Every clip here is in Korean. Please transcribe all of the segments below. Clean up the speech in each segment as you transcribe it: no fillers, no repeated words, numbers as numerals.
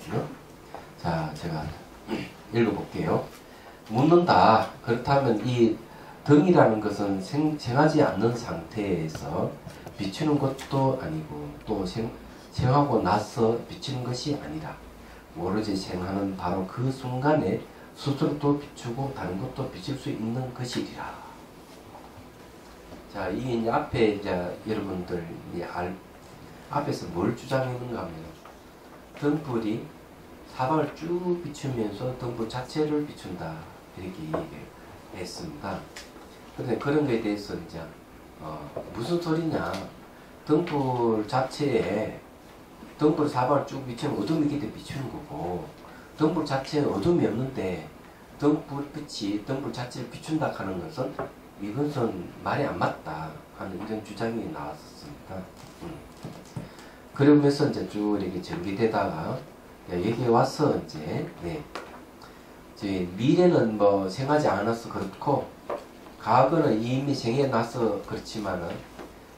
있거든요. 자, 제가 읽어볼게요. 묻는다. 그렇다면 이 등이라는 것은 생하지 않는 상태에서 비추는 것도 아니고 또 생하고 나서 비추는 것이 아니라 오로지 생하는 바로 그 순간에 스스로도 비추고 다른 것도 비출 수 있는 것이리라. 자, 이게 이제 앞에 이제 여러분들 앞에서 뭘 주장했는가 하면 등불이 사방을 쭉 비추면서 등불 자체를 비춘다 이렇게 얘기를 했습니다. 그런데 그런 거에 대해서 이제 무슨 소리냐, 등불 자체에 등불 사방을 쭉 비추면 어둠이 있기 때문에 비추는 거고 등불 자체에 어둠이 없는데 등불빛이 등불 자체를 비춘다 하는 것은 이것은 말이 안 맞다 하는 이런 주장이 나왔었습니다. 그러면서 이제 쭉 이렇게 전개되다가 여기에 와서 이제 미래는 뭐 생하지 않아서 그렇고 과거는 이미 생겨나서 그렇지만은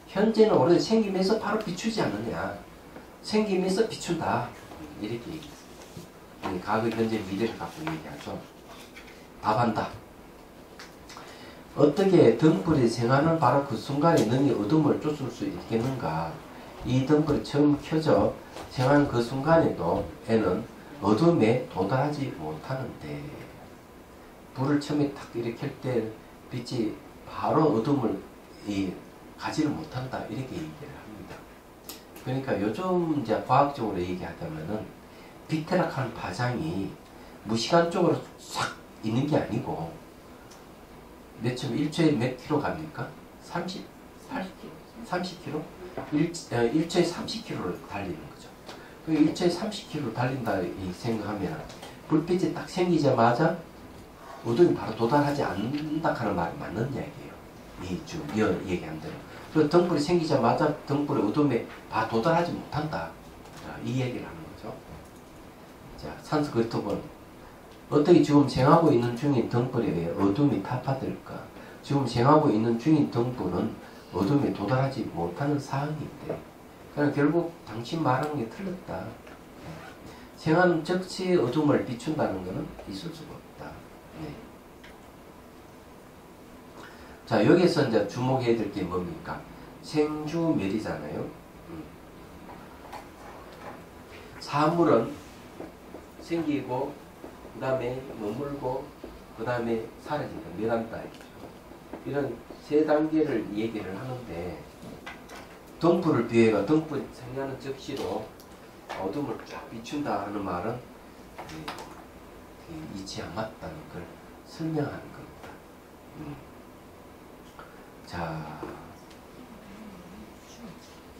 현재는 오히려 생기면서 바로 비추지 않느냐, 생기면서 비춘다 이렇게 얘기했어요. 과거, 현재, 미래를 갖고 얘기하죠. 답한다. 어떻게 등불이 생하는 바로 그 순간에 능히 어둠을 쫓을 수 있겠는가? 이 등불이 처음 켜져 생하는 그 순간에도 애는 어둠에 도달하지 못하는데 불을 처음에 탁 이렇게 켤 때 빛이 바로 어둠을 가지를 못한다 이렇게 얘기를 합니다. 그러니까 요즘 이제 과학적으로 얘기하자면은 빛이라는 파장이 무시간적으로 싹 있는 게 아니고 몇초 1초에 몇 킬로 갑니까? 30킬로? 1초에 30킬로를 달리는 거죠. 1초에 30킬로 달린다 생각하면 불빛이 딱 생기자마자 어둠이 바로 도달하지 않는다 하는 말이 맞는 이야기예요. 이 얘기한 대로. 그리고 등불이 생기자마자 등불의 어둠에 다 도달하지 못한다. 이 얘기를 하는 거죠. 자, 산수 그리토본 어떻게 지금 생하고 있는 중인 등불에 왜 어둠이 타파될까? 지금 생하고 있는 중인 등불은 어둠에 도달하지 못하는 사항인데, 그러니까 결국 당신 말하는 게 틀렸다. 생하는 즉시 어둠을 비춘다는 것은 있을 수가 없다. 네. 자, 여기서 이제 주목해야 될 게 뭡니까? 생주멸이잖아요. 사물은 생기고 그 다음에 머물고 그 다음에 사라진다. 멸한다. 이런 세 단계를 얘기를 하는데 등불을 비해가 등불이 생겨나는 즉시로 어둠을 쫙 비춘다 하는 말은 이치 안 맞다는 걸 설명하는 겁니다. 자,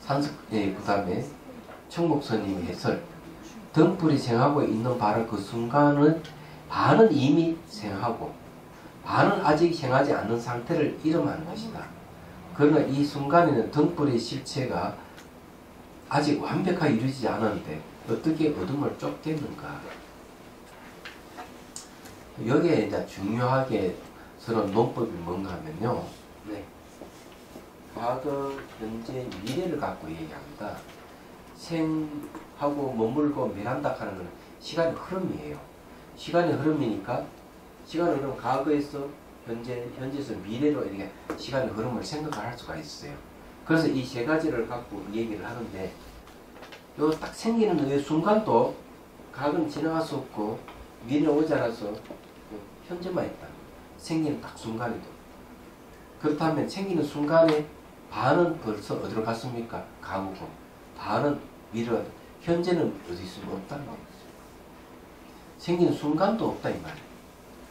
그 다음에 청목스님 해설. 등불이 생하고 있는 바로 그 순간은 반은 이미 생하고 반은 아직 생하지 않는 상태를 이름하는 것이다. 그러나 이 순간에는 등불의 실체가 아직 완벽하게 이루어지지 않았는데 어떻게 어둠을 쫓겠는가? 여기에 이제 중요하게 서로 논법이 뭔가 하면요. 과거, 현재, 미래를 갖고 얘기합니다. 생하고 머물고 멸한다 하는 건 시간의 흐름이에요. 시간의 흐름이니까 시간의 흐름 과거에서 현재에서 미래로 이렇게 시간의 흐름을 생각할 수가 있어요. 그래서 이 세 가지를 갖고 얘기를 하는데 요 딱 생기는 이 순간도 과거는 지나갈 수 없고 미래는 오지 않아서 현재만 있다. 생기는 딱 순간에도. 그렇다면 생기는 순간에 반은 벌써 어디로 갔습니까? 과거고 반은 미래가 현재는 어디 있으면 없다는 거예요. 생기는 순간도 없다 이 말이에요.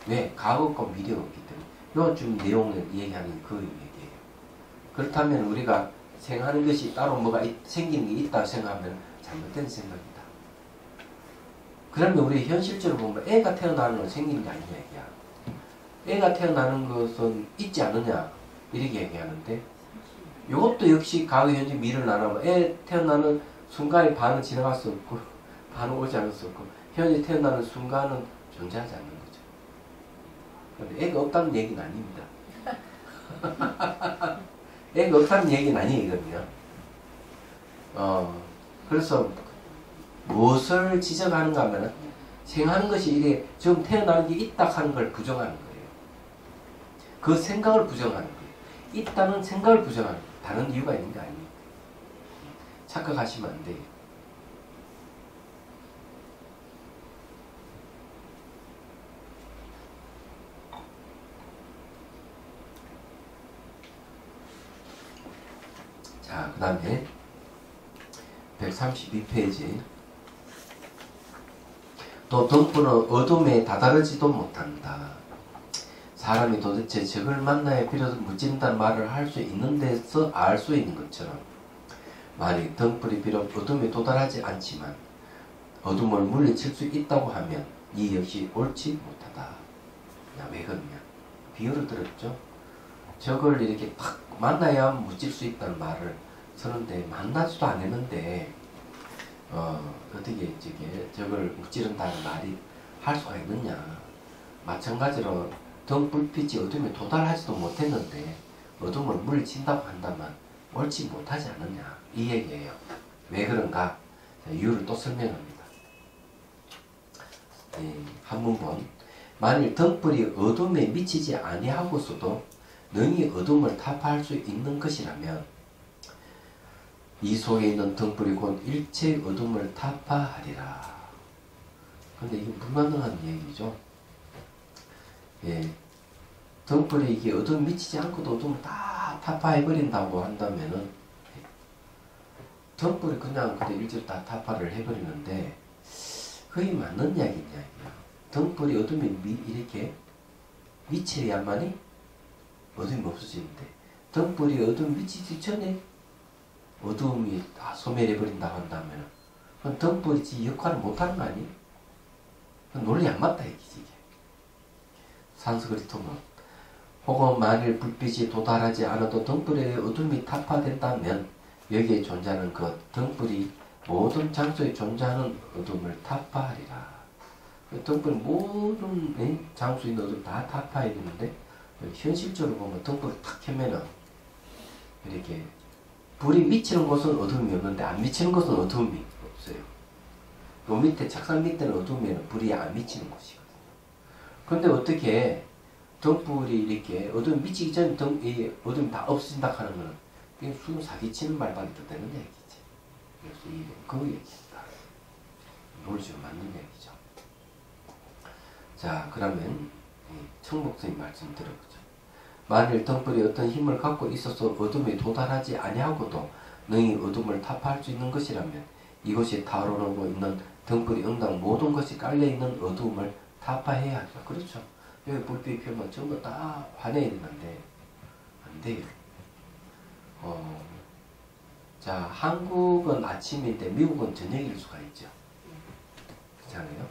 왜? 과거과 미래가 없기 때문에. 요 좀 내용을 얘기하는 그 얘기예요. 그렇다면 우리가 생하는 것이 따로 뭐가 생기는 게 있다고 생각하면 잘못된 생각이다. 그러면 우리 현실적으로 보면 애가 태어나는 건 생기는 게 아니냐 얘기야. 애가 태어나는 것은 있지 않느냐 이렇게 얘기하는데 이것도 역시 과거, 현재, 미래를 나누면 애 태어나는 순간이 반은 지나갈 수 없고 반은 오지 않을 수 없고 현재 태어나는 순간은 존재하지 않는 거죠. 그런데 애가 없다는 얘기는 아닙니다. 애가 없다는 얘기는 아니에요, 이거는요. 그래서 무엇을 지적하는가 하면 생각하는 것이 이래 지금 태어나는 게 있다 하는 걸 부정하는 거예요. 그 생각을 부정하는 거예요. 있다는 생각을 부정하는 거예요. 다른 이유가 있는 게 아닙니다. 착각하시면 안 돼요. 자, 그 다음에 132페이지. 또 등불은 어둠에 다다르지도 못한다. 사람이 도대체 적을 만나야 비로소 무진다는 말을 할 수 있는 데서 알 수 있는 것처럼 만약 등불이 비록 어둠에 도달하지 않지만 어둠을 물리칠 수 있다고 하면 이 역시 옳지 못하다. 왜 그러냐? 비유를 들었죠? 적을 이렇게 딱 만나야 무찔 수 있다는 말을 쓰는데 만나지도 않았는데 어떻게 적을 무찌른다는 말이 할 수가 있느냐? 마찬가지로 등불빛이 어둠에 도달하지도 못했는데 어둠을 물리친다고 한다면 옳지 못하지 않느냐 이 얘기예요. 왜 그런가? 자, 이유를 또 설명합니다. 한문본 만일 등불이 어둠에 미치지 아니하고서도 능히 어둠을 타파할 수 있는 것이라면 이 속에 있는 등불이 곧 일체 어둠을 타파하리라. 근데 이게 불가능한 얘기죠. 등불이 이게 어둠 미치지 않고도 어둠을 다 타파해버린다고 한다면은 등불이 그냥 일제로 다 타파를 해버리는데 그게 맞는 이야기냐. 등불이 어둠에 이렇게 미쳐야만이 어둠이 없어지는데 등불이 어둠 미치기 전에 어둠이 다 소멸해버린다고 한다면 그건 등불이 지 역할을 못하는 거 아니에요? 논리 안 맞다 얘기지. 산스크리트문 혹은 만일 불빛이 도달하지 않아도 등불에 어둠이 타파된다면 여기에 존재하는 것 등불이 모든 장소에 존재하는 어둠을 타파하리라. 등불이 모든 장소에 있는 어둠 다 타파해야 되는데 현실적으로 보면 등불을 탁 켜면은 이렇게 불이 미치는 곳은 어둠이 없는데 안 미치는 곳은 어둠이 없어요. 요 밑에 책상 밑에는 어둠에는 불이 안 미치는 곳이거든요. 그런데 어떻게 등불이 이렇게 어둠 미치기 전에 어둠이 다 없어진다 하는 거는 그냥 순 사기치는 말밖에 더 되는 얘기지. 그래서 이게 그 얘기다. 논리적으로 맞는 얘기죠. 자, 그러면 청목선이 말씀 들어보죠. 만일 등불이 어떤 힘을 갖고 있어서 어둠에 도달하지 아니하고도 능히 어둠을 타파할 수 있는 것이라면 이것이 타오르고 있는 등불이 응당 모든 것이 깔려있는 어둠을 타파해야 하리라. 그렇죠. 여기 불빛 펴면 전부 다 환해야 되는데 안 돼요. 자, 한국은 아침인데 미국은 저녁일 수가 있죠. 그렇잖아요.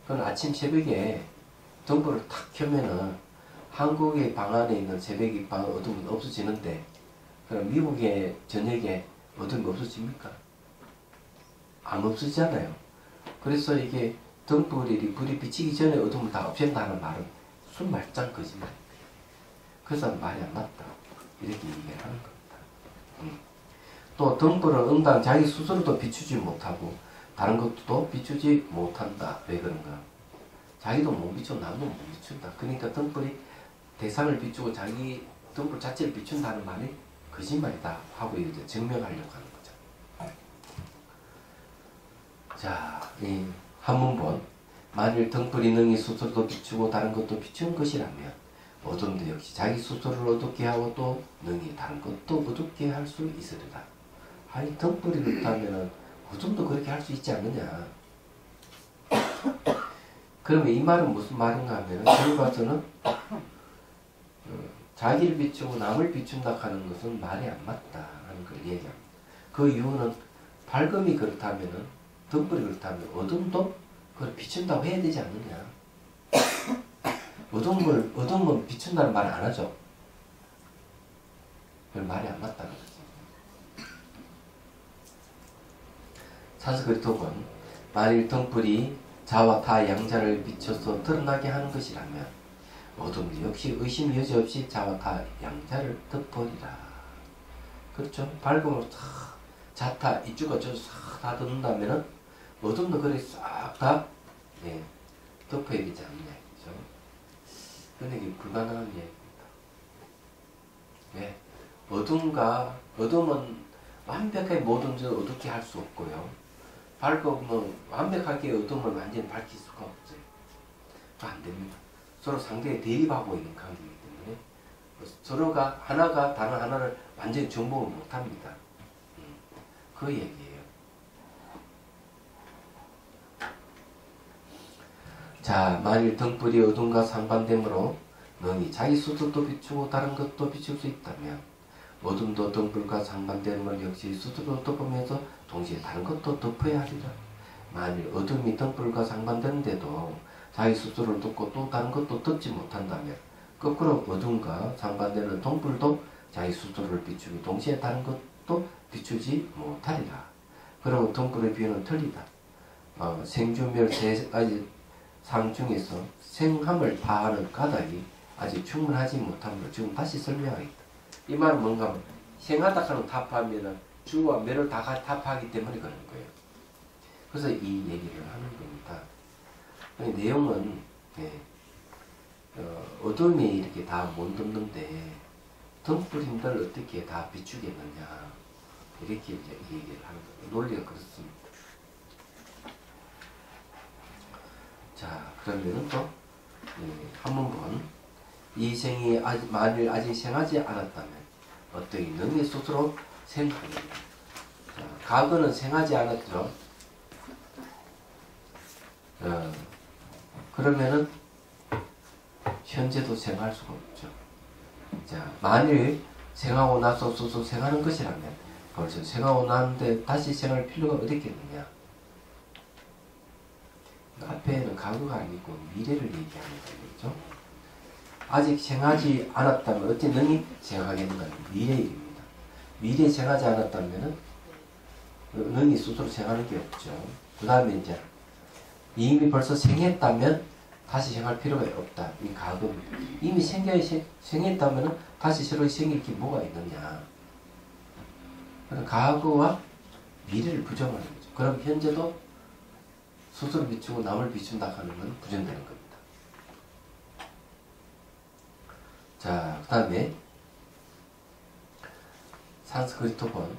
그건 아침 새벽에 등불을 탁 켜면은 한국의 방 안에 있는 새벽의 방 어둠은 없어지는데 그럼 미국의 저녁에 어둠이 없어집니까? 안 없어지잖아요. 그래서 이게 등불이 불이 비치기 전에 어둠을 다 없앤다는 말은 순말짱 거짓말입니다. 그래서 말이 안 맞다. 이렇게 얘기를 하는 겁니다. 또 등불은 응당 자기 스스로도 비추지 못하고 다른 것도 비추지 못한다. 왜 그런가? 자기도 못 비추고 남도 못 비춘다. 그러니까 등불이 대상을 비추고 자기 등불 자체를 비춘다는 말이 거짓말이다 하고 이제 증명하려고 하는 거죠. 자, 이 한문본 만일 등불이 능히 스스로도 비추고 다른 것도 비추는 것이라면 어둠도 역시 자기 스스로를 어둡게 하고 또 능히 다른 것도 어둡게 할 수 있으리라. 아니 등불이 그렇다면 어둠도 그렇게 할 수 있지 않느냐. 그러면 이 말은 무슨 말인가 하면 결과서는 자기를 비추고 남을 비춘다 하는 것은 말이 안 맞다 하는 걸 얘기합니다. 그 이유는 밝음이 그렇다면 등불이 그렇다면 어둠도 그걸 비춘다고 해야 되지 않느냐. 어둠은 비춘다는 말을 안 하죠. 그걸 말이 안 맞다는 거지. 산스크리트어는 만일 등불이 자와 타 양자를 비춰서 드러나게 하는 것이라면 어둠도 역시 의심 여지없이 자와 타 양자를 덮으리라. 그렇죠. 밝음으로 싹 자타 이쪽과 저쪽 싹 다 덮는다면은 어둠도 그래 싹 다 예, 덮어야 되지 않느냐. 그죠? 근데 이게 불가능한 얘기입니다. 왜? 어둠은 완벽하게 모든 것을 어둡게 할 수 없고요. 밝으면 완벽하게 어둠을 완전히 밝힐 수가 없어요. 안 됩니다. 서로 상대에 대립하고 있는 관계이기 때문에 서로가 하나가 다른 하나를 완전히 정복을 못합니다. 그 얘기예요. 자, 만일 등불이 어둠과 상반되므로 너희 자기 스스로도 비추고 다른 것도 비출 수 있다면 어둠도 등불과 상반되면 역시 스스로 덮으면서 동시에 다른 것도 덮어야 하리라. 만일 어둠이 등불과 상반되는데도 자기 스스로를 덮고 또 다른 것도 덮지 못한다면 거꾸로 어둠과 상반되는 등불도 자기 스스로를 비추고 동시에 다른 것도 비추지 못하리라. 그러면 등불의 비유는 틀리다. 생주멸 세 가지 상 중에서 생함을 파하는 까닭이 아직 충분하지 못함을 지금 다시 설명하겠다. 이 말은 뭔가 하면 생하다 하는 타파하면 주와 멸을 다 타파하기 때문에 그런 거예요. 그래서 이 얘기를 하는 겁니다. 내용은 어둠이 이렇게 다 못 덮는데 등불인들 어떻게 다 비추겠느냐 이렇게 이제 얘기를 하는 거예요. 논리가 그렇습니다. 자, 그러면 또 한 번만 이 생이 만일 아직 생하지 않았다면 어떻게 너희 스스로 생하느냐. 자, 과거는 생하지 않았죠. 그러면은 현재도 생할 수가 없죠. 자, 만일 생하고 나서 스스로 생하는 것이라면 벌써 생하고 나는데 다시 생할 필요가 어디 있겠느냐. 앞에는 과거가 아니고 미래를 얘기하는 거죠. 아직 생하지 않았다면 어찌 능히 생하겠는가? 미래 일입니다. 미래 생하지 않았다면 능히 스스로 생하는 게 없죠. 그 다음에 이제 이미 벌써 생했다면 다시 생할 필요가 없다. 이 과거입니다. 이미 생했다면 다시 새로 생길 게 뭐가 있느냐. 과거와 미래를 부정하는 거죠. 그럼 현재도 스스로 비추고 남을 비춘다 하는 건 부정되는 겁니다. 자, 그 다음에 산스크리트어본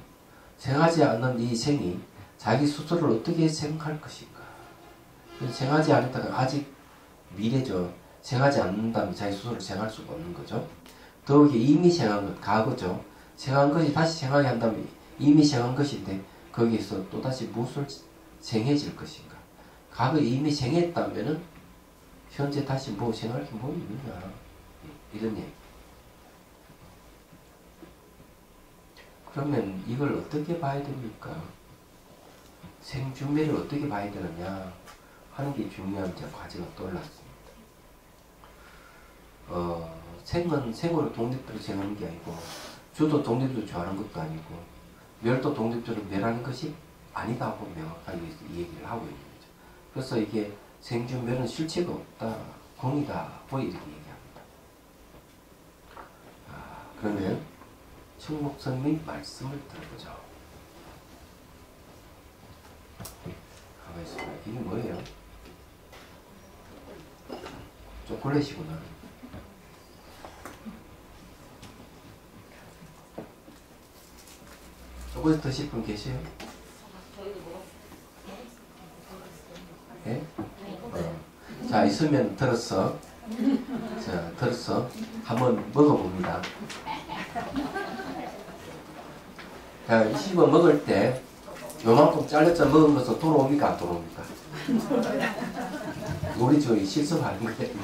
생하지 않는 이 생이 자기 스스로를 어떻게 생각할 것인가. 생하지 않았다가 아직 미래죠. 생하지 않는다면 자기 스스로를 생할 수가 없는 거죠. 더욱이 이미 생한 것, 과거죠. 생한 것이 다시 생하게 한다면 이미 생한 것인데 거기에서 또다시 무엇을 생해질 것인가. 과거에 이미 생했다면은 현재 다시 뭐 생할 게 뭐 있느냐. 이런 얘기. 그러면 이걸 어떻게 봐야 됩니까? 생준비를 어떻게 봐야 되느냐 하는 게 중요한 과제가 떠올랐습니다. 생은 생으로 독립적으로 생하는 게 아니고 주도 독립적으로 좋아하는 것도 아니고 멸도 독립적으로 멸하는 것이 아니다고 명확하게 이 얘기를 하고 있는 거죠. 그래서 이게 생준멸은 실체가 없다, 공이다고 이렇게 얘기합니다. 그러면 청목선의 말씀을 들어보죠. 가만히 있어봐. 이게 뭐예요? 초콜릿이구나. 초콜릿 드실 분 계세요? 예? 자, 있으면 들었어. 자, 들었어. 한번 먹어봅니다. 자, 씹어 먹을 때 요만큼 잘렸자 먹은 것은 돌아옵니까? 안 돌아옵니까? 우리 저기 실습하는 거예요.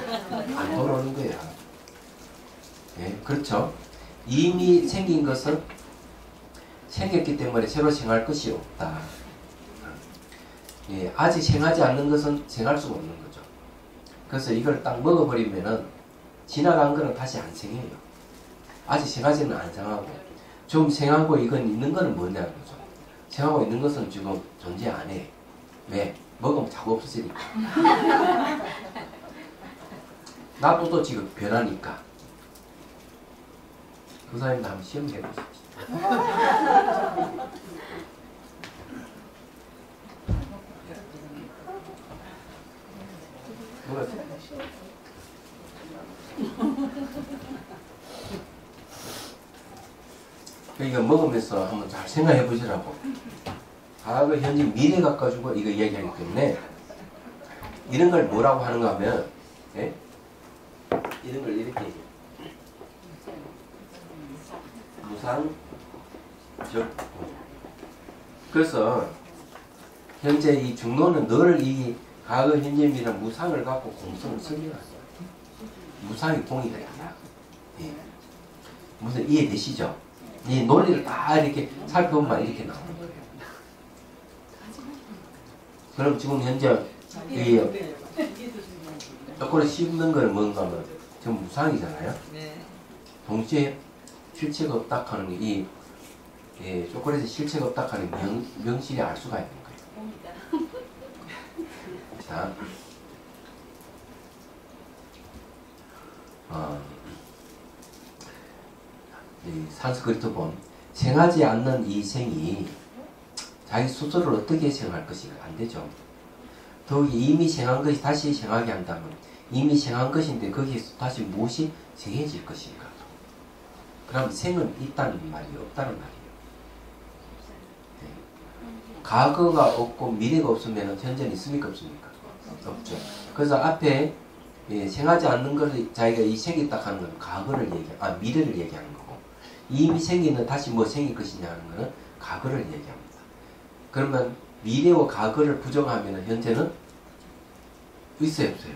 안 돌아오는 거야. 예, 그렇죠? 이미 생긴 것은 생겼기 때문에 새로 생할 것이 없다. 예, 아직 생하지 않는 것은 생할 수가 없는 거죠. 그래서 이걸 딱 먹어버리면은 지나간 거는 다시 안 생겨요. 아직 생하지는 안 생하고 좀 생하고 이건 있는 거는 뭐냐는 거죠. 생하고 있는 것은 지금 존재 안 해. 왜? 먹으면 자꾸 없어지니까. 나도 지금 변하니까. 그 사람도 한번 시험 해보십시오. 이거 먹으면서 한번 잘 생각해 보시라고. 과거, 현재, 미래 가지고 이거 이야기하기 때문에 이런 걸 뭐라고 하는가 하면, 예? 이런 걸 이렇게 무상 적. 그래서 현재 이 중론은 늘 이 과거, 현재, 미래 무상을 갖고 공성을 설명하죠. 무상이 공이다 이거야. 예. 무슨 이해되시죠? 이 논리를 다 이렇게 살펴보면 이렇게 나오는 거예요. 그럼 지금 현재 이 초콜릿 씹는 걸 뭔가 하면 전부 무상이잖아요. 동시에 실체가 없다 하는 게 이 초콜릿에 실체가 없다 하는 명실이 알 수가 있는 거예요. 자, 이 산스크리트 본 생하지 않는 이 생이 자기 스스로를 어떻게 생할 것인가 안 되죠. 더욱이 이미 생한 것이 다시 생하게 한다면 이미 생한 것인데 거기에서 다시 무엇이 생해질 것인가. 그럼 생은 있다는 말이 없다는 말이에요. 네. 과거가 없고 미래가 없으면 현재는 있습니까 없습니까? 없죠. 그래서 앞에 생하지 않는 것을 자기가 이 생이 딱 하는 건 과거를 미래를 얘기하는 거고 이미 생기는 다시 뭐 생길 것이냐 하는 거는 과거를 얘기합니다. 그러면 미래와 과거를 부정하면 현재는 있어요 없어요?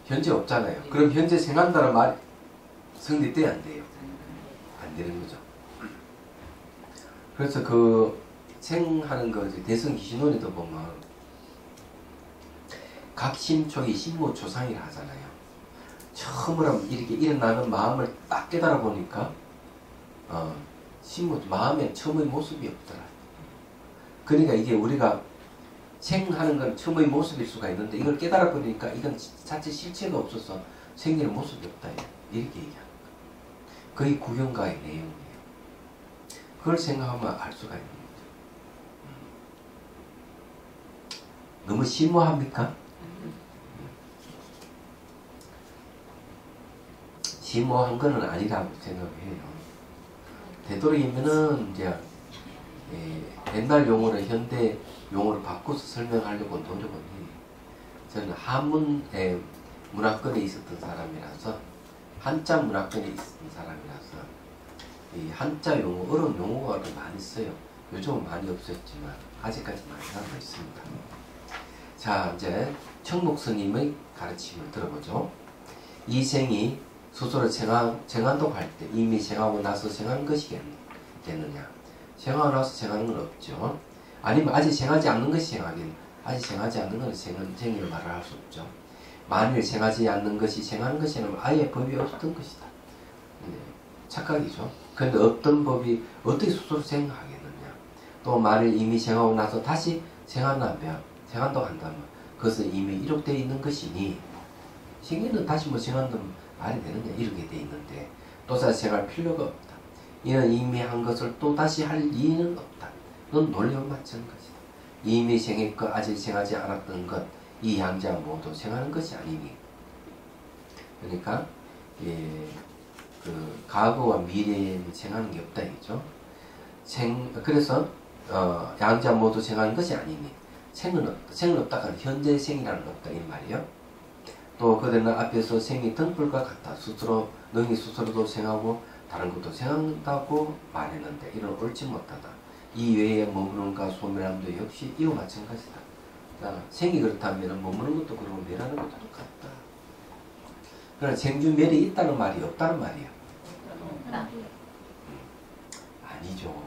현재 없잖아요. 그럼 현재 생한다는 말이 성립돼야 안 돼요? 안 되는 거죠. 그래서 그 생하는 거 대성 기신론에도 보면 각심초이 신모초상이라 하잖아요. 처음으로 이렇게 일어나는 마음을 딱 깨달아 보니까 마음에 처음의 모습이 없더라. 그러니까 이게 우리가 생하는 건 처음의 모습일 수가 있는데 이걸 깨달아 보니까 이건 자체 실체가 없어서 생기는 모습이 없다. 이렇게 얘기하는 거예요. 그게 구경가의 내용이에요. 그걸 생각하면 알 수가 있는 거죠. 너무 심오합니까? 심오한 거는 아니라고 생각해요. 되도록이면은 이제 옛날 용어를 현대 용어를 바꿔서 설명하려고 노력은 해요. 저는 한문의 문화권에 있었던 사람이라서 한자 문화권에 있었던 사람이라서 이 한자 용어, 어려운 용어가 많이 써요. 요즘은 많이 없었지만 아직까지 많이 남아 있습니다. 자, 이제 청목 스님의 가르침을 들어보죠. 이 생이 스스로 생한다고 할 때 이미 생하고 나서 생한 것이 되느냐? 생하고 나서 생하는 건 없죠. 아니면 아직 생하지 않는 것이 생하긴 아직 생하지 않는 것은 생을 말을 할 수 없죠. 만일 생하지 않는 것이 생하는 것이라면 아예 법이 없었던 것이다. 네, 착각이죠. 그런데 없던 법이 어떻게 스스로 생하겠느냐? 또 만일 이미 생하고 나서 다시 생한다고 한다면 그것은 이미 이룩되어 있는 것이니 생기는 다시 뭐 생한다면 말이 되느냐 이렇게 돼 있는데 또 다시 생할 필요가 없다. 이는 이미 한 것을 또 다시 할 이유는 없다. 넌 논리와 마찬가지다. 이미 생했고 아직 생하지 않았던 것, 이 양자 모두 생하는 것이 아니니. 그러니까 그 과거와 미래에 생하는 게 없다 이죠. 그래서 양자 모두 생하는 것이 아니니 생은 없다. 현재 생이라는 없다 이 말이요. 또 그들은 앞에서 생이 등불과 같다. 능히 스스로도 생하고 다른 것도 생한다고 말했는데 이는 옳지 못하다. 이 외에 머무는가 소멸함도 역시 이와 마찬가지다. 생이 그렇다면 머무는 것도 그러고 멸하는 것도 똑같다. 그러나 생주멸이 있다는 말이 없다는 말이야. 아니죠.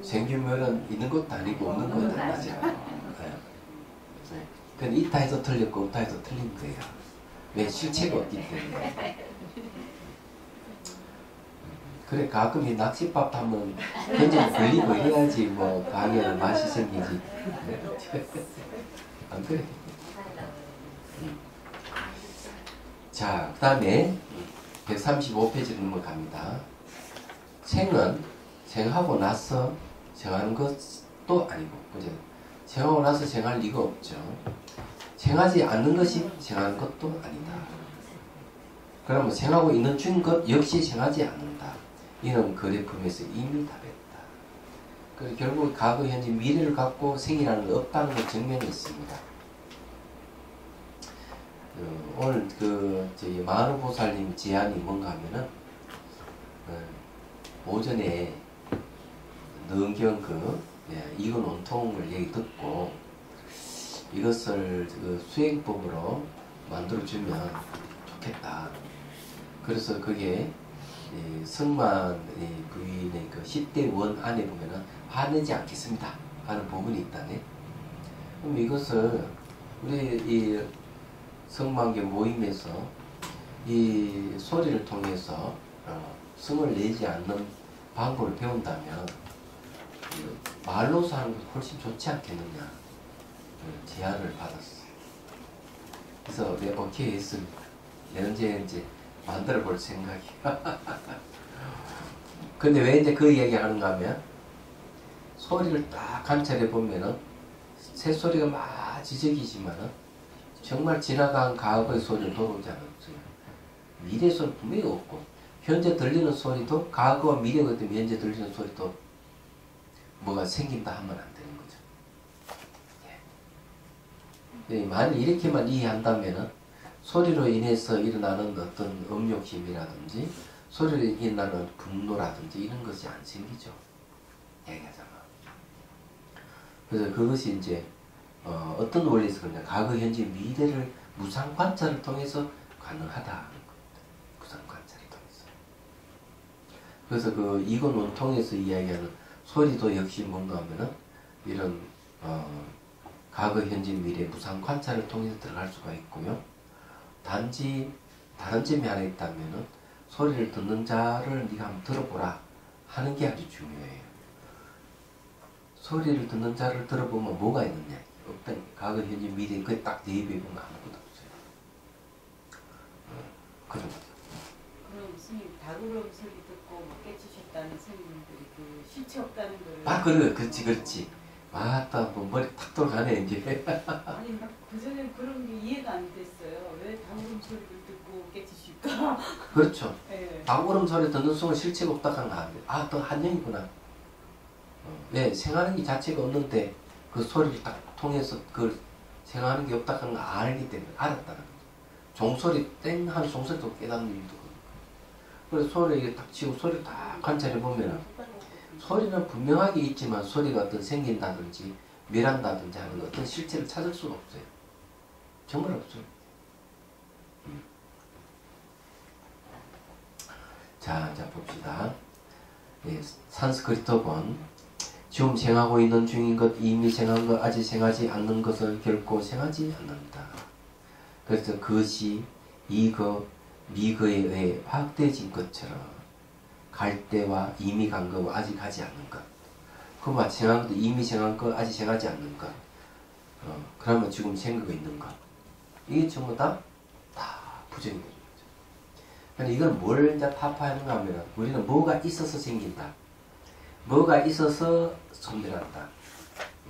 생주멸은 있는 것도 아니고 없는 것도 아니죠. 그건 있다 해서 틀렸고 없다 해서 틀린 거예요. 왜? 실체가 없기 때문에. 그래 가끔 이 낚싯밥 하면 굉장히 걸리고 해야지 뭐 가게는 맛이 생기지. 안 그래? 자, 그 다음에 135페이지로 넘어갑니다. 생은 생하고 나서 생하는 것도 아니고 그죠? 생하고 나서 생할 리가 없죠. 생하지 않는 것이 생하는 것도 아니다. 그러면 생하고 있는 중인 것 역시 생하지 않는다. 이는 거래품에서 이미 답했다. 그래서 결국 과거, 현재, 미래를 갖고 생이라는 게 없다는 걸 증명이 있습니다. 오늘 저희 마누보살님 제안이 뭔가 하면은 오전에 능경 이건 온통을 얘기 듣고 이것을 수행법으로 만들어주면 좋겠다. 그래서 그게 성만 부인의 그 10대 원 안에 보면은 화내지 않겠습니다 하는 부분이 있다네. 그럼 이것을 우리 이 성만교 모임에서 이 소리를 통해서 성을 내지 않는 방법을 배운다면 말로서 하는 것이 훨씬 좋지 않겠느냐 제안을 받았어요. 그래서 내가 오케이 했습니다. 내가 이제 만들어 볼 생각이야. 근데 왜 이제 그 얘기 하는가 하면 소리를 딱 관찰해 보면은 새소리가 막 지저귀지만은 정말 지나간 과거의 소리는 돌아오지 않았어요. 미래 소리 분명히 없고 현재 들리는 소리도 과거와 미래가 때문에 현재 들리는 소리도 뭐가 생긴다 하면 안 되는 거죠. 예. 만약 이렇게만 이해한다면은 소리로 인해서 일어나는 어떤 음욕심이라든지 소리로 일어나는 분노라든지 이런 것이 안 생기죠. 얘기하자면. 그래서 그것이 이제 어떤 원리에서 그러냐. 과거, 현재, 미래를 무상 관찰을 통해서 가능하다. 무상 관찰을 통해서. 그래서 그 이건 원통에서 이야기하는 소리도 역시 뭔가 하면은 이런 과거, 현재, 미래 무상 관찰을 통해서 들어갈 수가 있고요. 단지 다른 점이 하나 있다면은 소리를 듣는 자를 네가 한번 들어보라 하는 게 아주 중요해요. 소리를 듣는 자를 들어보면 뭐가 있느냐? 어떤 과거, 현재, 미래 그게 딱 대입해 보면 아무것도 없어요. 그런 거죠. 그럼 스님 다구름 소리 듣고 뭐 깨치셨다는 스님들이 그 실체 없다는 걸. 그래, 그렇지. 맞다, 뭐 머리 탁 돌아가네 이제. 아니 막 그전에 그런 게 이해가 안 됐어요. 왜 다구름 소리를 듣고 깨치실까? 그렇죠. 네. 다구름 소리 듣는 순간 실체가 없다 하는 거 아니에요. 또 한영이구나. 왜 생하는 게 자체가 없는데 그 소리를 딱 통해서 그 생하는 게 없다 하는 거 알기 때문에 알았다는 거죠. 종소리 땡 하는 종소리도 깨닫는 일도 그렇고. 그래서 소리를 딱 치고 소리를 딱 관찰해 보면은 소리는 분명하게 있지만 소리가 어떤 생긴다든지 멸한다든지 하는 어떤 실체를 찾을 수가 없어요. 정말 없어요. 자 봅시다. 예, 산스크리트어본 지금 생하고 있는 중인 것, 이미 생한 것, 아직 생하지 않는 것을 결코 생하지 않는다. 그래서 그것이 이거, 미거에 의해 확대진 것처럼 갈 때와 이미 간 것과 아직 가지 않는 것. 그와 생한 것도 이미 생한 것, 아직 생하지 않는 것. 그러면 지금 생각하고 있는 것. 이게 전부 다 부정이 되는 거죠. 그러니까 이건 뭘 이제 타파하는가 하면 우리는 뭐가 있어서 생긴다. 뭐가 있어서 소멸한다.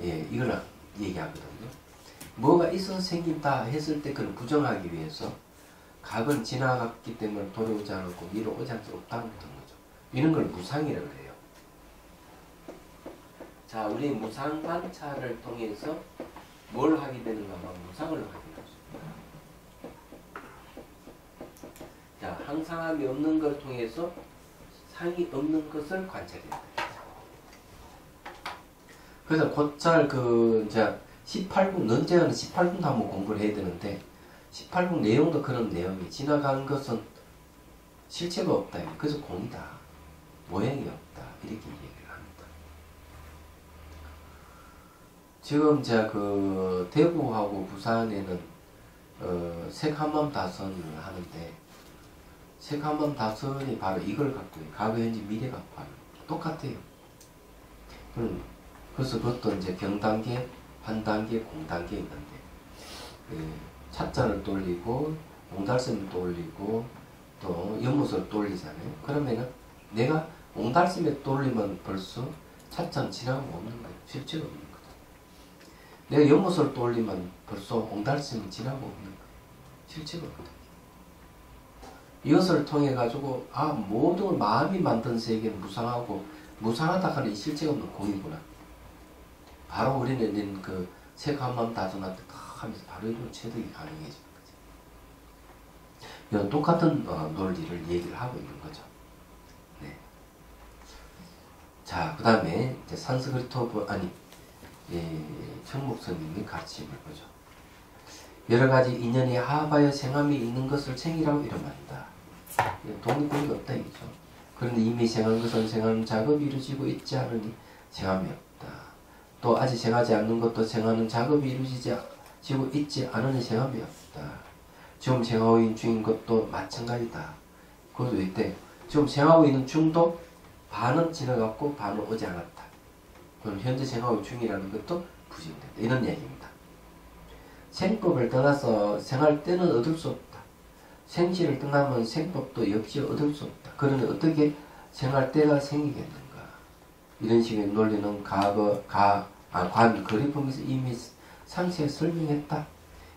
예, 이걸 얘기하거든요. 뭐가 있어서 생긴다 했을 때 그걸 부정하기 위해서 각은 지나갔기 때문에 돌아오지 않고 미래 오지 않을 수 없다는 거죠. 이런 걸 무상이라고 해요. 자, 우리 무상 관찰을 통해서 뭘 하게 되는가 하면 무상을 확인하죠. 자, 항상함이 없는 걸 통해서 상이 없는 것을 관찰해야 돼요. 그래서 곧잘 이제 18분, 언제는 18분도 한번 공부를 해야 되는데 18분 내용도 그런 내용이 지나간 것은 실체가 없다. 그래서 공이다. 모양이 없다. 이렇게 얘기를 합니다. 지금 제가 대구하고 부산에는 색한맘 다선을 하는데 색한맘 다선이 바로 이걸 갖고 있어요. 과거, 현재, 미래 갖고 하는 똑같아요. 그래서 그것도 이제 경단계, 환단계, 공단계 있는데 찻잔을 돌리고 옹달샘을 돌리고 또 연못을 돌리잖아요. 그러면은 내가 옹달샘에 돌리면 벌써 찻잔 지나가고 없는 거예요. 실체가 없는 거죠. 내가 연못을 떠올리면 벌써 옹달샘은 지나고 없는 거예요. 실체가 없다. 이것을 통해 가지고 모든 마음이 만든 세계는 무상하고 무상하다 하는 이 실체가 없는 공이구나. 바로 우리는 그 색한마음 다전한테 딱 하면서 바로 이런 체득이 가능해지는 거죠. 이런 똑같은 논리를 얘기를 하고 있는 거죠. 네. 자, 그 다음에 산스크리트 청목스님의 가르침을 보죠. 여러 가지 인연이 합하여 생함이 있는 것을 생이라고 이름한다. 독립권이 없다 이거죠. 그런데 이미 생한 것은 생하는 작업이 이루어지고 있지 않으니 생함이 없다. 또 아직 생하지 않는 것도 생하는 작업이 이루어지고 있지 않으니 생함이 없다. 지금 생하고 있는 중인 것도 마찬가지다. 그것도 있대. 지금 생하고 있는 중도 반은 지나갔고 반은 오지 않았다. 그럼 현재 생하고 중이라는 것도 부정된다. 이런 얘기입니다. 생법을 떠나서 생할 때는 얻을 수 없다. 생시를 떠나면 생법도 역시 얻을 수 없다. 그러니 어떻게 생할 때가 생기겠는가. 이런 식의 논리는 관 그리품에서 이미 상세히 설명했다.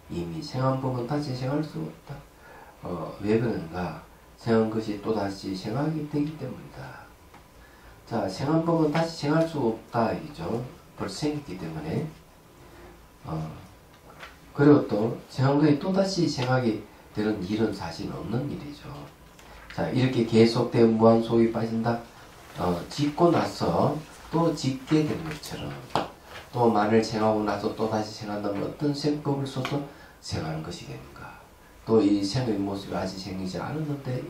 이미 생한 법은 다시 생할 수 없다. 왜 그런가? 생한 것이 또다시 생하게 되기 때문이다. 자, 생한 법은 다시 생할 수 없다. 이죠. 벌써 생겼기 때문에. 그리고 또 생한 것이 또다시 생하게 되는 일은 사실 없는 일이죠. 자, 이렇게 계속되어 무한 소위 빠진다. 짓고 나서 또 짓게 되는 것처럼 또 만일 생하고 나서 또다시 생한다면 어떤 생법을 써서 생하는 것이겠는가. 또 이 생의 모습이 아직 생기지 않았는데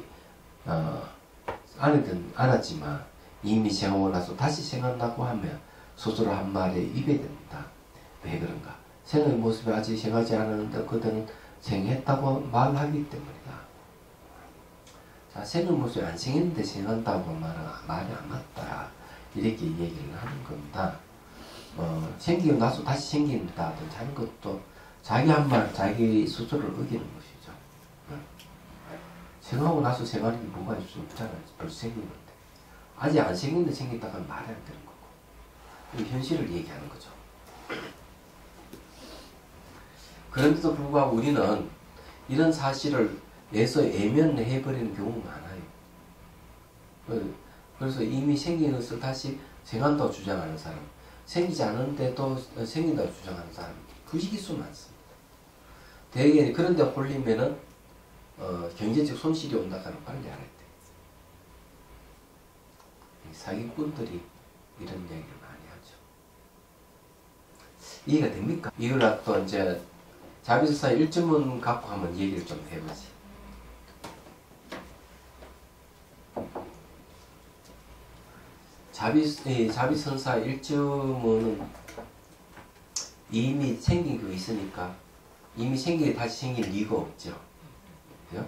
않았지만 이미 생하고 나서 다시 생한다고 하면 스스로 한 말에 입에 듭니다. 왜 그런가? 생의 모습이 아직 생하지 않았는데 그때는 생했다고 말하기 때문이다. 자, 생의 모습이 안 생했는데 생한다고 말이 안 맞다. 이렇게 얘기를 하는 겁니다. 생기고 나서 다시 생긴다든지 하는 것도 자기 한 말, 자기 스스로를 어기는 것이죠. 생하고 나서 생하는 게 뭐가 있을 수 없잖아요. 벌써 생긴 건데. 아직 안 생긴데 생긴다고 하면 말이 안 되는 거고. 현실을 얘기하는 거죠. 그런데도 불구하고 우리는 이런 사실을 내서 애면해버리는 경우가 많아요. 그래서 이미 생긴 것을 다시 생한다고 주장하는 사람, 생기지 않은데도 생긴다고 주장하는 사람, 부지기수 많습니다. 대개 그런데 홀리면은 경제적 손실이 온다 하면 빨리 알아야 돼. 사기꾼들이 이런 얘기를 많이 하죠. 이해가 됩니까? 이걸 또 이제 자비선사 1주문 갖고 한번 얘기를 좀 해보지. 자비선사 1주문은 이미 생긴 거 있으니까 이미 생기게 다시 생길 리가 없죠. 그죠?